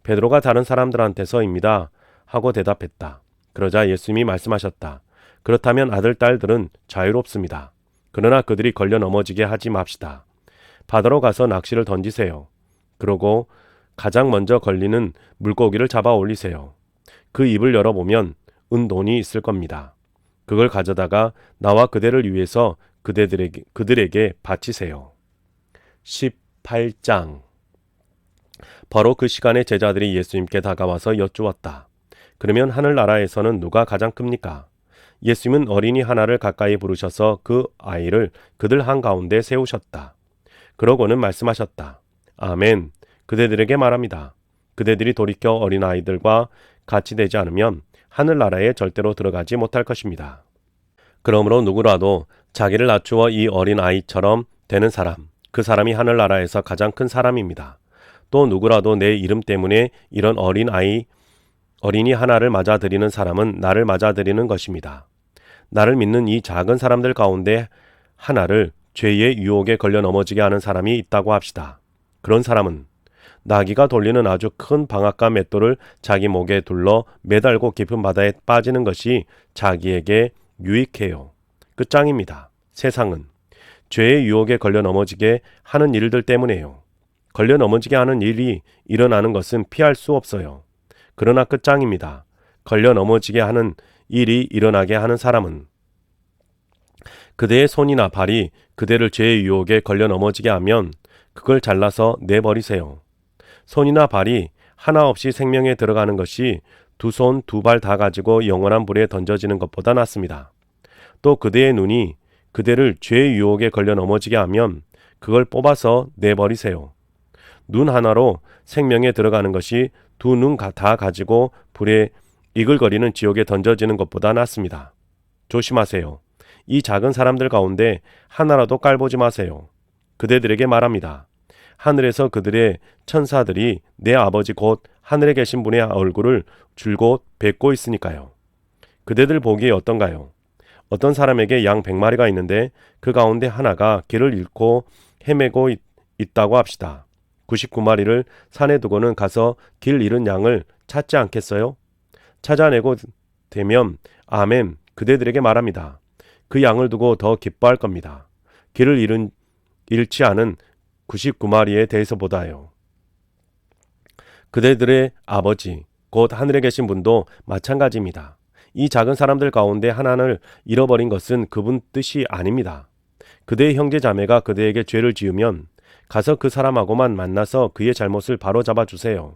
베드로가 다른 사람들한테서입니다. 하고 대답했다. 그러자 예수님이 말씀하셨다. 그렇다면 아들, 딸들은 자유롭습니다. 그러나 그들이 걸려 넘어지게 하지 맙시다. 바다로 가서 낚시를 던지세요. 그러고 가장 먼저 걸리는 물고기를 잡아 올리세요. 그 입을 열어보면 은돈이 있을 겁니다. 그걸 가져다가 나와 그대를 위해서 그들에게 바치세요. 18장. 바로 그 시간에 제자들이 예수님께 다가와서 여쭈었다. 그러면 하늘나라에서는 누가 가장 큽니까? 예수님은 어린이 하나를 가까이 부르셔서 그 아이를 그들 한가운데 세우셨다. 그러고는 말씀하셨다. 아멘. 그대들에게 말합니다. 그대들이 돌이켜 어린아이들과 같이 되지 않으면 하늘나라에 절대로 들어가지 못할 것입니다. 그러므로 누구라도 자기를 낮추어 이 어린아이처럼 되는 사람, 그 사람이 하늘나라에서 가장 큰 사람입니다. 또 누구라도 내 이름 때문에 이런 어린이 하나를 맞아들이는 사람은 나를 맞아들이는 것입니다. 나를 믿는 이 작은 사람들 가운데 하나를 죄의 유혹에 걸려 넘어지게 하는 사람이 있다고 합시다. 그런 사람은 나귀가 돌리는 아주 큰 방앗간 맷돌을 자기 목에 둘러 매달고 깊은 바다에 빠지는 것이 자기에게 유익해요. 끝장입니다. 세상은 죄의 유혹에 걸려 넘어지게 하는 일들 때문에요. 걸려 넘어지게 하는 일이 일어나는 것은 피할 수 없어요. 그러나 끝장입니다. 걸려 넘어지게 하는 일이 일어나게 하는 사람은 그대의 손이나 발이 그대를 죄의 유혹에 걸려 넘어지게 하면 그걸 잘라서 내버리세요. 손이나 발이 하나 없이 생명에 들어가는 것이 두 손, 두 발 다 가지고 영원한 불에 던져지는 것보다 낫습니다. 또 그대의 눈이 그대를 죄의 유혹에 걸려 넘어지게 하면 그걸 뽑아서 내버리세요. 눈 하나로 생명에 들어가는 것이 두 눈 다 가지고 불에 이글거리는 지옥에 던져지는 것보다 낫습니다. 조심하세요. 이 작은 사람들 가운데 하나라도 깔보지 마세요. 그대들에게 말합니다. 하늘에서 그들의 천사들이 내 아버지 곧 하늘에 계신 분의 얼굴을 줄곧 뵙고 있으니까요. 그대들 보기에 어떤가요? 어떤 사람에게 양 100마리가 있는데 그 가운데 하나가 길을 잃고 헤매고 있다고 합시다. 99마리를 산에 두고는 가서 길 잃은 양을 찾지 않겠어요? 찾아내고 되면 아멘, 그대들에게 말합니다. 그 양을 두고 더 기뻐할 겁니다. 길을 잃지 않은 99마리에 대해서보다요. 그대들의 아버지, 곧 하늘에 계신 분도 마찬가지입니다. 이 작은 사람들 가운데 하나를 잃어버린 것은 그분 뜻이 아닙니다. 그대의 형제 자매가 그대에게 죄를 지으면 가서 그 사람하고만 만나서 그의 잘못을 바로잡아 주세요.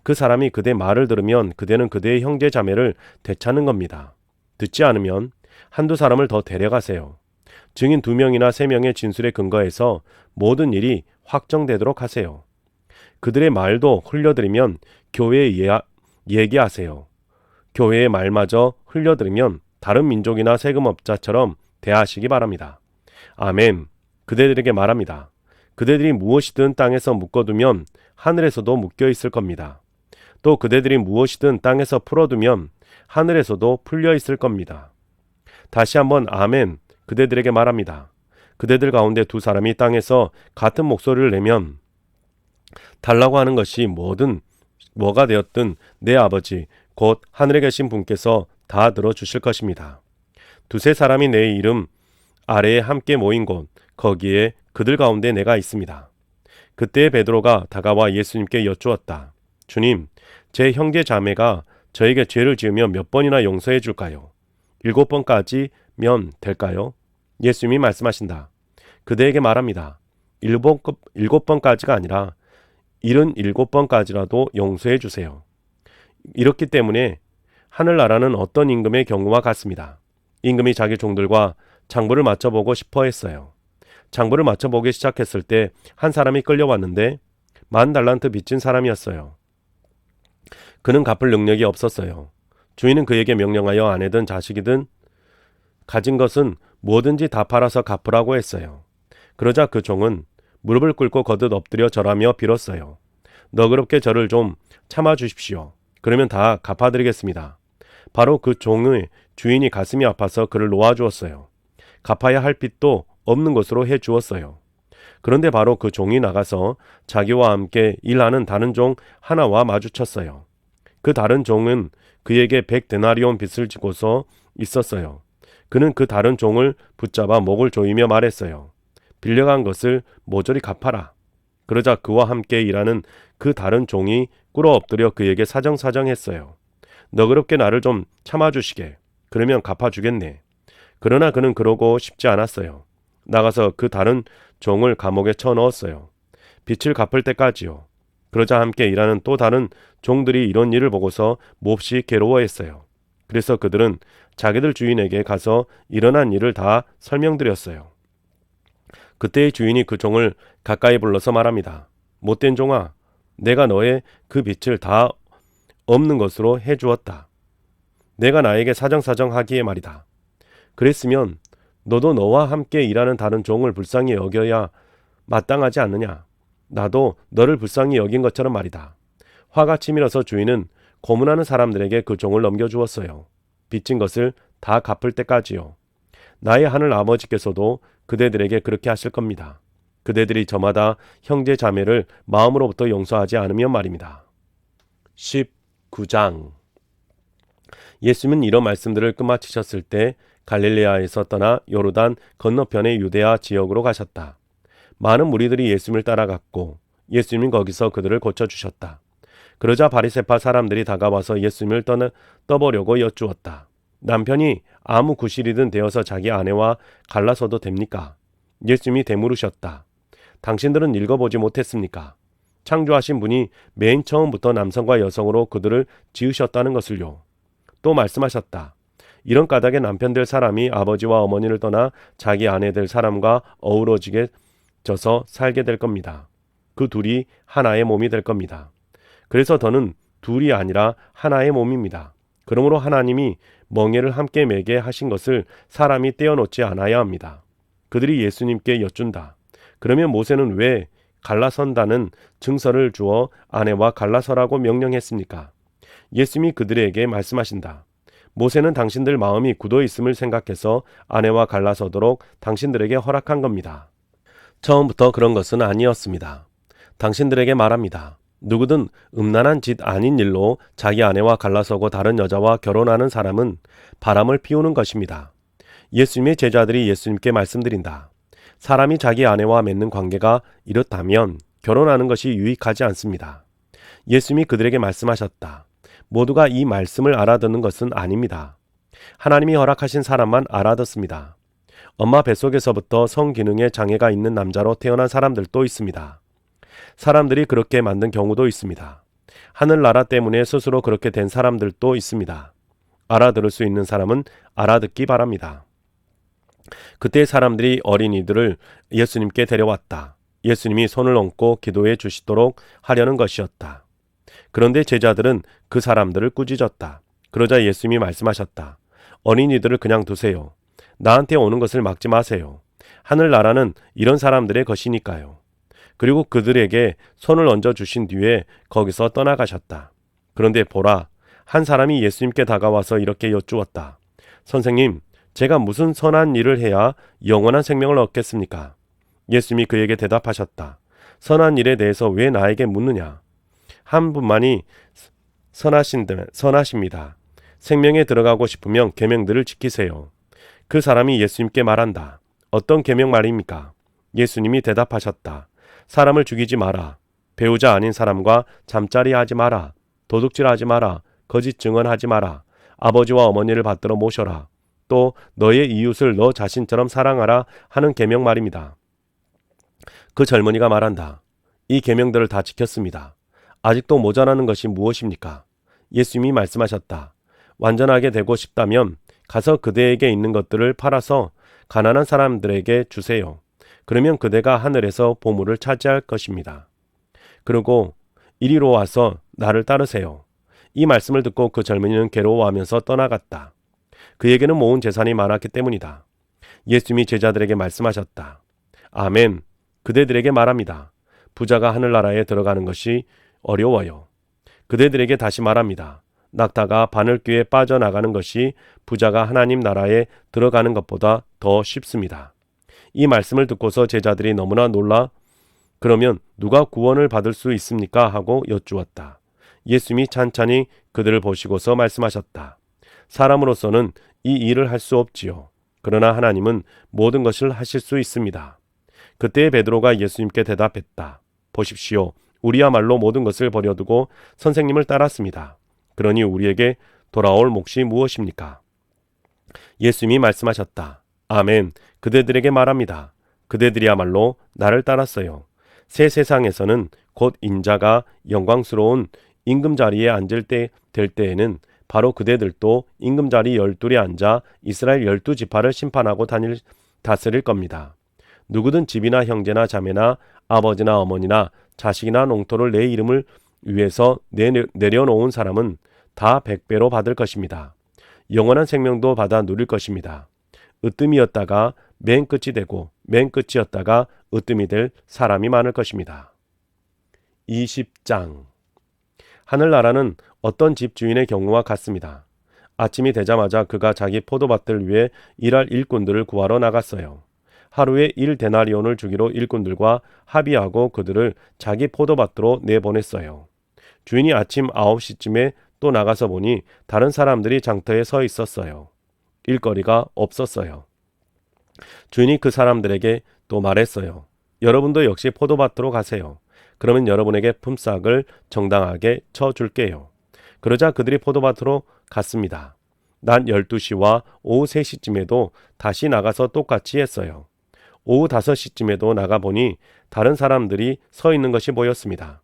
그 사람이 그대 말을 들으면 그대는 그대의 형제 자매를 되찾는 겁니다. 듣지 않으면 한두 사람을 더 데려가세요. 증인 2명이나 3명의 진술에 근거해서 모든 일이 확정되도록 하세요. 그들의 말도 흘려들으면 교회에 얘기하세요. 교회의 말마저 흘려들으면 다른 민족이나 세금업자처럼 대하시기 바랍니다. 아멘. 그대들에게 말합니다. 그대들이 무엇이든 땅에서 묶어두면 하늘에서도 묶여 있을 겁니다. 또 그대들이 무엇이든 땅에서 풀어두면 하늘에서도 풀려 있을 겁니다. 다시 한번 아멘. 그대들에게 말합니다. 그대들 가운데 2사람이 땅에서 같은 목소리를 내면 달라고 하는 것이 뭐가 되었든 내 아버지 곧 하늘에 계신 분께서 다 들어주실 것입니다. 2-3사람이 내 이름 아래에 함께 모인 곳 거기에 그들 가운데 내가 있습니다. 그때 베드로가 다가와 예수님께 여쭈었다. 주님, 제 형제 자매가 저에게 죄를 지으면 몇 번이나 용서해 줄까요? 7번까지면 될까요? 예수님이 말씀하신다. 그대에게 말합니다. 7번까지가 아니라 77번까지라도 용서해 주세요. 이렇기 때문에 하늘나라는 어떤 임금의 경우와 같습니다. 임금이 자기 종들과 장부를 맞춰보고 싶어 했어요. 장부를 맞춰보기 시작했을 때 한 사람이 끌려왔는데 10,000달란트 빚진 사람이었어요. 그는 갚을 능력이 없었어요. 주인은 그에게 명령하여 아내든 자식이든 가진 것은 뭐든지 다 팔아서 갚으라고 했어요. 그러자 그 종은 무릎을 꿇고 거듭 엎드려 절하며 빌었어요. 너그럽게 저를 좀 참아주십시오. 그러면 다 갚아드리겠습니다. 바로 그 종의 주인이 가슴이 아파서 그를 놓아주었어요. 갚아야 할 빚도 없는 것으로 해주었어요. 그런데 바로 그 종이 나가서 자기와 함께 일하는 다른 종 하나와 마주쳤어요. 그 다른 종은 그에게 100데나리온 빚을 지고서 있었어요. 그는 그 다른 종을 붙잡아 목을 조이며 말했어요. 빌려간 것을 모조리 갚아라. 그러자 그와 함께 일하는 그 다른 종이 꿇어 엎드려 그에게 사정사정했어요. 너그럽게 나를 좀 참아주시게. 그러면 갚아주겠네. 그러나 그는 그러고 싶지 않았어요. 나가서 그 다른 종을 감옥에 쳐넣었어요. 빚을 갚을 때까지요. 그러자 함께 일하는 또 다른 종들이 이런 일을 보고서 몹시 괴로워했어요. 그래서 그들은 자기들 주인에게 가서 일어난 일을 다 설명드렸어요. 그때의 주인이 그 종을 가까이 불러서 말합니다. 못된 종아, 내가 너의 그 빚을 다 없는 것으로 해주었다. 내가 나에게 사정사정하기에 말이다. 그랬으면 너도 너와 함께 일하는 다른 종을 불쌍히 여겨야 마땅하지 않느냐. 나도 너를 불쌍히 여긴 것처럼 말이다. 화가 치밀어서 주인은 고문하는 사람들에게 그 종을 넘겨주었어요. 빚진 것을 다 갚을 때까지요. 나의 하늘 아버지께서도 그대들에게 그렇게 하실 겁니다. 그대들이 저마다 형제 자매를 마음으로부터 용서하지 않으면 말입니다. 19장 예수님은 이런 말씀들을 끝마치셨을 때 갈릴레아에서 떠나 요르단 건너편의 유대아 지역으로 가셨다. 많은 무리들이 예수님을 따라갔고 예수님은 거기서 그들을 고쳐주셨다. 그러자 바리새파 사람들이 다가와서 예수님을 떠보려고 여쭈었다. 남편이 아무 구실이든 되어서 자기 아내와 갈라서도 됩니까? 예수님이 되물으셨다. 당신들은 읽어보지 못했습니까? 창조하신 분이 맨 처음부터 남성과 여성으로 그들을 지으셨다는 것을요. 또 말씀하셨다. 이런 까닭에 남편 될 사람이 아버지와 어머니를 떠나 자기 아내 될 사람과 어우러지게 져서 살게 될 겁니다. 그 둘이 하나의 몸이 될 겁니다. 그래서 더는 둘이 아니라 하나의 몸입니다. 그러므로 하나님이 멍에를 함께 매게 하신 것을 사람이 떼어놓지 않아야 합니다. 그들이 예수님께 여쭌다. 그러면 모세는 왜 갈라선다는 증서를 주어 아내와 갈라서라고 명령했습니까? 예수님이 그들에게 말씀하신다. 모세는 당신들 마음이 굳어 있음을 생각해서 아내와 갈라서도록 당신들에게 허락한 겁니다. 처음부터 그런 것은 아니었습니다. 당신들에게 말합니다. 누구든 음란한 짓 아닌 일로 자기 아내와 갈라서고 다른 여자와 결혼하는 사람은 바람을 피우는 것입니다. 예수님의 제자들이 예수님께 말씀드린다. 사람이 자기 아내와 맺는 관계가 이렇다면 결혼하는 것이 유익하지 않습니다. 예수님이 그들에게 말씀하셨다. 모두가 이 말씀을 알아듣는 것은 아닙니다. 하나님이 허락하신 사람만 알아듣습니다. 엄마 뱃속에서부터 성기능에 장애가 있는 남자로 태어난 사람들도 있습니다. 사람들이 그렇게 만든 경우도 있습니다. 하늘나라 때문에 스스로 그렇게 된 사람들도 있습니다. 알아들을 수 있는 사람은 알아듣기 바랍니다. 그때 사람들이 어린이들을 예수님께 데려왔다. 예수님이 손을 얹고 기도해 주시도록 하려는 것이었다. 그런데 제자들은 그 사람들을 꾸짖었다. 그러자 예수님이 말씀하셨다. 어린이들을 그냥 두세요. 나한테 오는 것을 막지 마세요. 하늘나라는 이런 사람들의 것이니까요. 그리고 그들에게 손을 얹어 주신 뒤에 거기서 떠나가셨다. 그런데 보라, 한 사람이 예수님께 다가와서 이렇게 여쭈었다. 선생님, 제가 무슨 선한 일을 해야 영원한 생명을 얻겠습니까? 예수님이 그에게 대답하셨다. 선한 일에 대해서 왜 나에게 묻느냐? 한 분만이 선하십니다. 생명에 들어가고 싶으면 계명들을 지키세요. 그 사람이 예수님께 말한다. 어떤 계명 말입니까? 예수님이 대답하셨다. 사람을 죽이지 마라. 배우자 아닌 사람과 잠자리 하지 마라. 도둑질하지 마라. 거짓 증언하지 마라. 아버지와 어머니를 받들어 모셔라. 또 너의 이웃을 너 자신처럼 사랑하라 하는 계명 말입니다. 그 젊은이가 말한다. 이 계명들을 다 지켰습니다. 아직도 모자라는 것이 무엇입니까? 예수님이 말씀하셨다. 완전하게 되고 싶다면 가서 그대에게 있는 것들을 팔아서 가난한 사람들에게 주세요. 그러면 그대가 하늘에서 보물을 차지할 것입니다. 그리고 이리로 와서 나를 따르세요. 이 말씀을 듣고 그 젊은이는 괴로워하면서 떠나갔다. 그에게는 모은 재산이 많았기 때문이다. 예수님이 제자들에게 말씀하셨다. 아멘. 그대들에게 말합니다. 부자가 하늘나라에 들어가는 것이 어려워요. 그대들에게 다시 말합니다. 낙타가 바늘귀에 빠져나가는 것이 부자가 하나님 나라에 들어가는 것보다 더 쉽습니다. 이 말씀을 듣고서 제자들이 너무나 놀라 그러면 누가 구원을 받을 수 있습니까? 하고 여쭈었다. 예수님이 찬찬히 그들을 보시고서 말씀하셨다. 사람으로서는 이 일을 할 수 없지요. 그러나 하나님은 모든 것을 하실 수 있습니다. 그때 베드로가 예수님께 대답했다. 보십시오. 우리야말로 모든 것을 버려두고 선생님을 따랐습니다. 그러니 우리에게 돌아올 몫이 무엇입니까? 예수님이 말씀하셨다. 아멘. 그대들에게 말합니다. 그대들이야말로 나를 따랐어요. 새 세상에서는 곧 인자가 영광스러운 임금자리에 앉을 때 될 때에는 바로 그대들도 임금자리 12에 앉아 이스라엘 12지파를 심판하고 다스릴 겁니다. 누구든 집이나 형제나 자매나 아버지나 어머니나 자식이나 농토를 내 이름을 위해서 내려놓은 사람은 다 100배로 받을 것입니다. 영원한 생명도 받아 누릴 것입니다. 으뜸이었다가 맨 끝이 되고 맨 끝이었다가 으뜸이 될 사람이 많을 것입니다. 20장 하늘나라는 어떤 집주인의 경우와 같습니다. 아침이 되자마자 그가 자기 포도밭을 위해 일할 일꾼들을 구하러 나갔어요. 하루에 1데나리온을 주기로 일꾼들과 합의하고 그들을 자기 포도밭으로 내보냈어요. 주인이 아침 9시쯤에 또 나가서 보니 다른 사람들이 장터에 서 있었어요. 일거리가 없었어요. 주인이 그 사람들에게 또 말했어요. 여러분도 역시 포도밭으로 가세요. 그러면 여러분에게 품삯을 정당하게 쳐줄게요. 그러자 그들이 포도밭으로 갔습니다. 낮 12시와 오후 3시쯤에도 다시 나가서 똑같이 했어요. 오후 5시쯤에도 나가보니 다른 사람들이 서 있는 것이 보였습니다.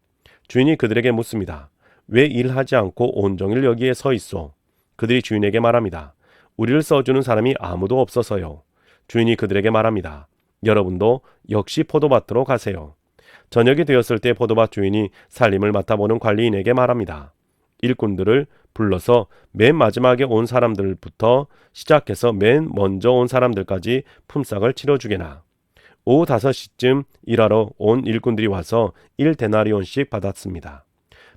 주인이 그들에게 묻습니다. 왜 일하지 않고 온종일 여기에 서 있소? 그들이 주인에게 말합니다. 우리를 써주는 사람이 아무도 없어서요. 주인이 그들에게 말합니다. 여러분도 역시 포도밭으로 가세요. 저녁이 되었을 때 포도밭 주인이 살림을 맡아보는 관리인에게 말합니다. 일꾼들을 불러서 맨 마지막에 온 사람들부터 시작해서 맨 먼저 온 사람들까지 품삯을 치러주게나. 오후 5시쯤 일하러 온 일꾼들이 와서 1데나리온씩 받았습니다.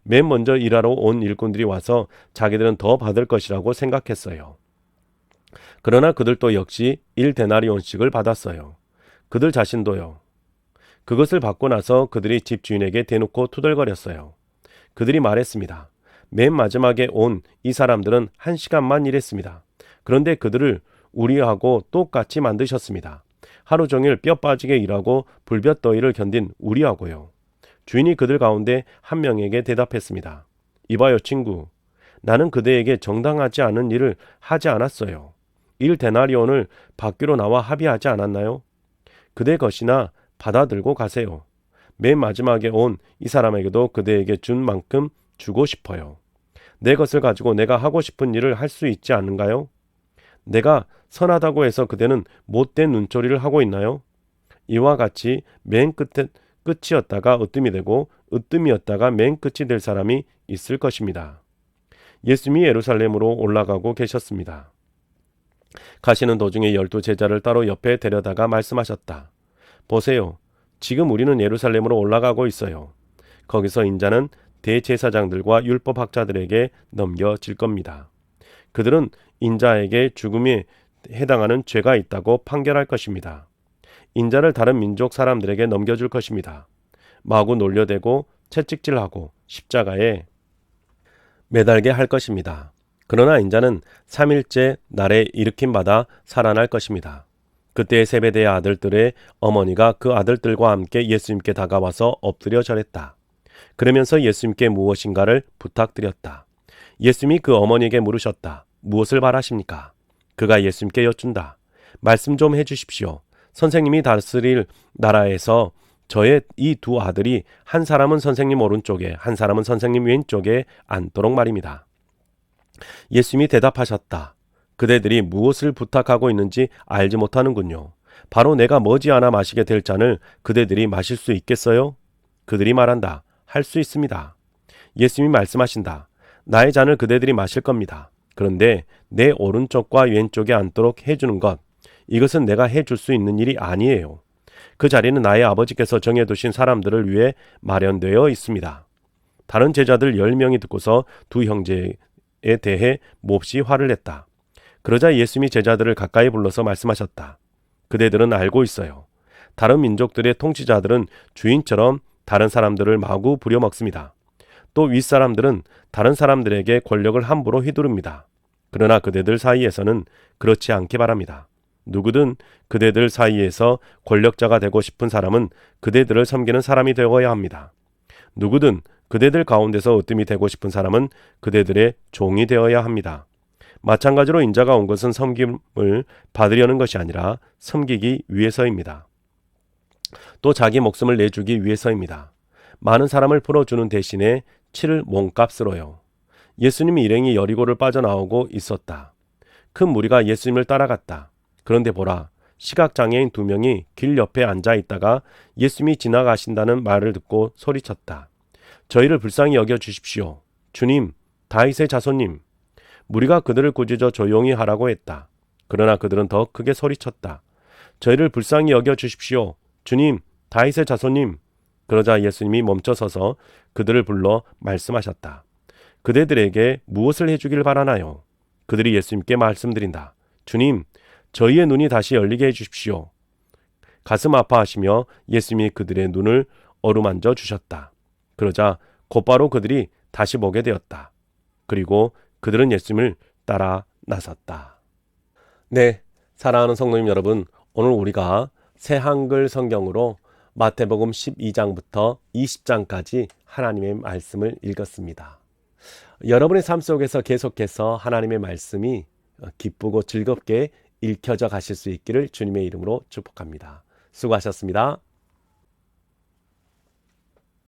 맨 먼저 일하러 온 일꾼들이 와서 자기들은 더 받을 것이라고 생각했어요. 그러나 그들도 역시 1데나리온씩을 받았어요. 그들 자신도요. 그것을 받고 나서 그들이 집주인에게 대놓고 투덜거렸어요. 그들이 말했습니다. 맨 마지막에 온 이 사람들은 1시간만 일했습니다. 그런데 그들을 우리하고 똑같이 만드셨습니다. 하루 종일 뼈 빠지게 일하고 불볕더위를 견딘 우리하고요. 주인이 그들 가운데 한 명에게 대답했습니다. 이봐요 친구, 나는 그대에게 정당하지 않은 일을 하지 않았어요. 1데나리온을 밖으로 나와 합의하지 않았나요? 그대 것이나 받아들고 가세요. 맨 마지막에 온 이 사람에게도 그대에게 준 만큼 주고 싶어요. 내 것을 가지고 내가 하고 싶은 일을 할 수 있지 않은가요? 내가 선하다고 해서 그대는 못된 눈초리를 하고 있나요? 이와 같이 맨 끝이었다가 으뜸이 되고 으뜸이었다가 맨 끝이 될 사람이 있을 것입니다. 예수님이 예루살렘으로 올라가고 계셨습니다. 가시는 도중에 12 제자를 따로 옆에 데려다가 말씀하셨다. 보세요. 지금 우리는 예루살렘으로 올라가고 있어요. 거기서 인자는 대제사장들과 율법학자들에게 넘겨질 겁니다. 그들은 인자에게 죽음에 해당하는 죄가 있다고 판결할 것입니다. 인자를 다른 민족 사람들에게 넘겨줄 것입니다. 마구 놀려대고 채찍질하고 십자가에 매달게 할 것입니다. 그러나 인자는 3일째 날에 일으킴받아 살아날 것입니다. 그때 세베대의 아들들의 어머니가 그 아들들과 함께 예수님께 다가와서 엎드려 절했다. 그러면서 예수님께 무엇인가를 부탁드렸다. 예수님이 그 어머니에게 물으셨다. 무엇을 바라십니까? 그가 예수님께 여쭌다. 말씀 좀 해주십시오. 선생님이 다스릴 나라에서 저의 이 두 아들이 한 사람은 선생님 오른쪽에 한 사람은 선생님 왼쪽에 앉도록 말입니다. 예수님이 대답하셨다. 그대들이 무엇을 부탁하고 있는지 알지 못하는군요. 바로 내가 머지않아 마시게 될 잔을 그대들이 마실 수 있겠어요? 그들이 말한다. 할 수 있습니다. 예수님이 말씀하신다. 나의 잔을 그대들이 마실 겁니다. 그런데 내 오른쪽과 왼쪽에 앉도록 해주는 것, 이것은 내가 해줄 수 있는 일이 아니에요. 그 자리는 나의 아버지께서 정해두신 사람들을 위해 마련되어 있습니다. 다른 제자들 10명이 듣고서 두 형제에 대해 몹시 화를 냈다. 그러자 예수님이 제자들을 가까이 불러서 말씀하셨다. 그대들은 알고 있어요. 다른 민족들의 통치자들은 주인처럼 다른 사람들을 마구 부려먹습니다. 또 윗사람들은 다른 사람들에게 권력을 함부로 휘두릅니다. 그러나 그대들 사이에서는 그렇지 않기 바랍니다. 누구든 그대들 사이에서 권력자가 되고 싶은 사람은 그대들을 섬기는 사람이 되어야 합니다. 누구든 그대들 가운데서 으뜸이 되고 싶은 사람은 그대들의 종이 되어야 합니다. 마찬가지로 인자가 온 것은 섬김을 받으려는 것이 아니라 섬기기 위해서입니다. 또 자기 목숨을 내주기 위해서입니다. 많은 사람을 풀어주는 대신에 치를 몸값으로요. 예수님이 일행이 여리고를 빠져나오고 있었다. 큰 무리가 예수님을 따라갔다. 그런데 보라, 시각장애인 2명이 길 옆에 앉아 있다가 예수님이 지나가신다는 말을 듣고 소리쳤다. 저희를 불쌍히 여겨 주십시오. 주님, 다윗의 자손님. 무리가 그들을 꾸짖어 조용히 하라고 했다. 그러나 그들은 더 크게 소리쳤다. 저희를 불쌍히 여겨 주십시오. 주님, 다윗의 자손님. 그러자 예수님이 멈춰서서 그들을 불러 말씀하셨다. 그대들에게 무엇을 해주길 바라나요? 그들이 예수님께 말씀드린다. 주님, 저희의 눈이 다시 열리게 해주십시오. 가슴 아파하시며 예수님이 그들의 눈을 어루만져 주셨다. 그러자 곧바로 그들이 다시 보게 되었다. 그리고 그들은 예수님을 따라 나섰다. 네, 사랑하는 성도님 여러분, 오늘 우리가 새 한글 성경으로 마태복음 12장부터 20장까지 하나님의 말씀을 읽었습니다. 여러분의 삶 속에서 계속해서 하나님의 말씀이 기쁘고 즐겁게 읽혀져 가실 수 있기를 주님의 이름으로 축복합니다. 수고하셨습니다.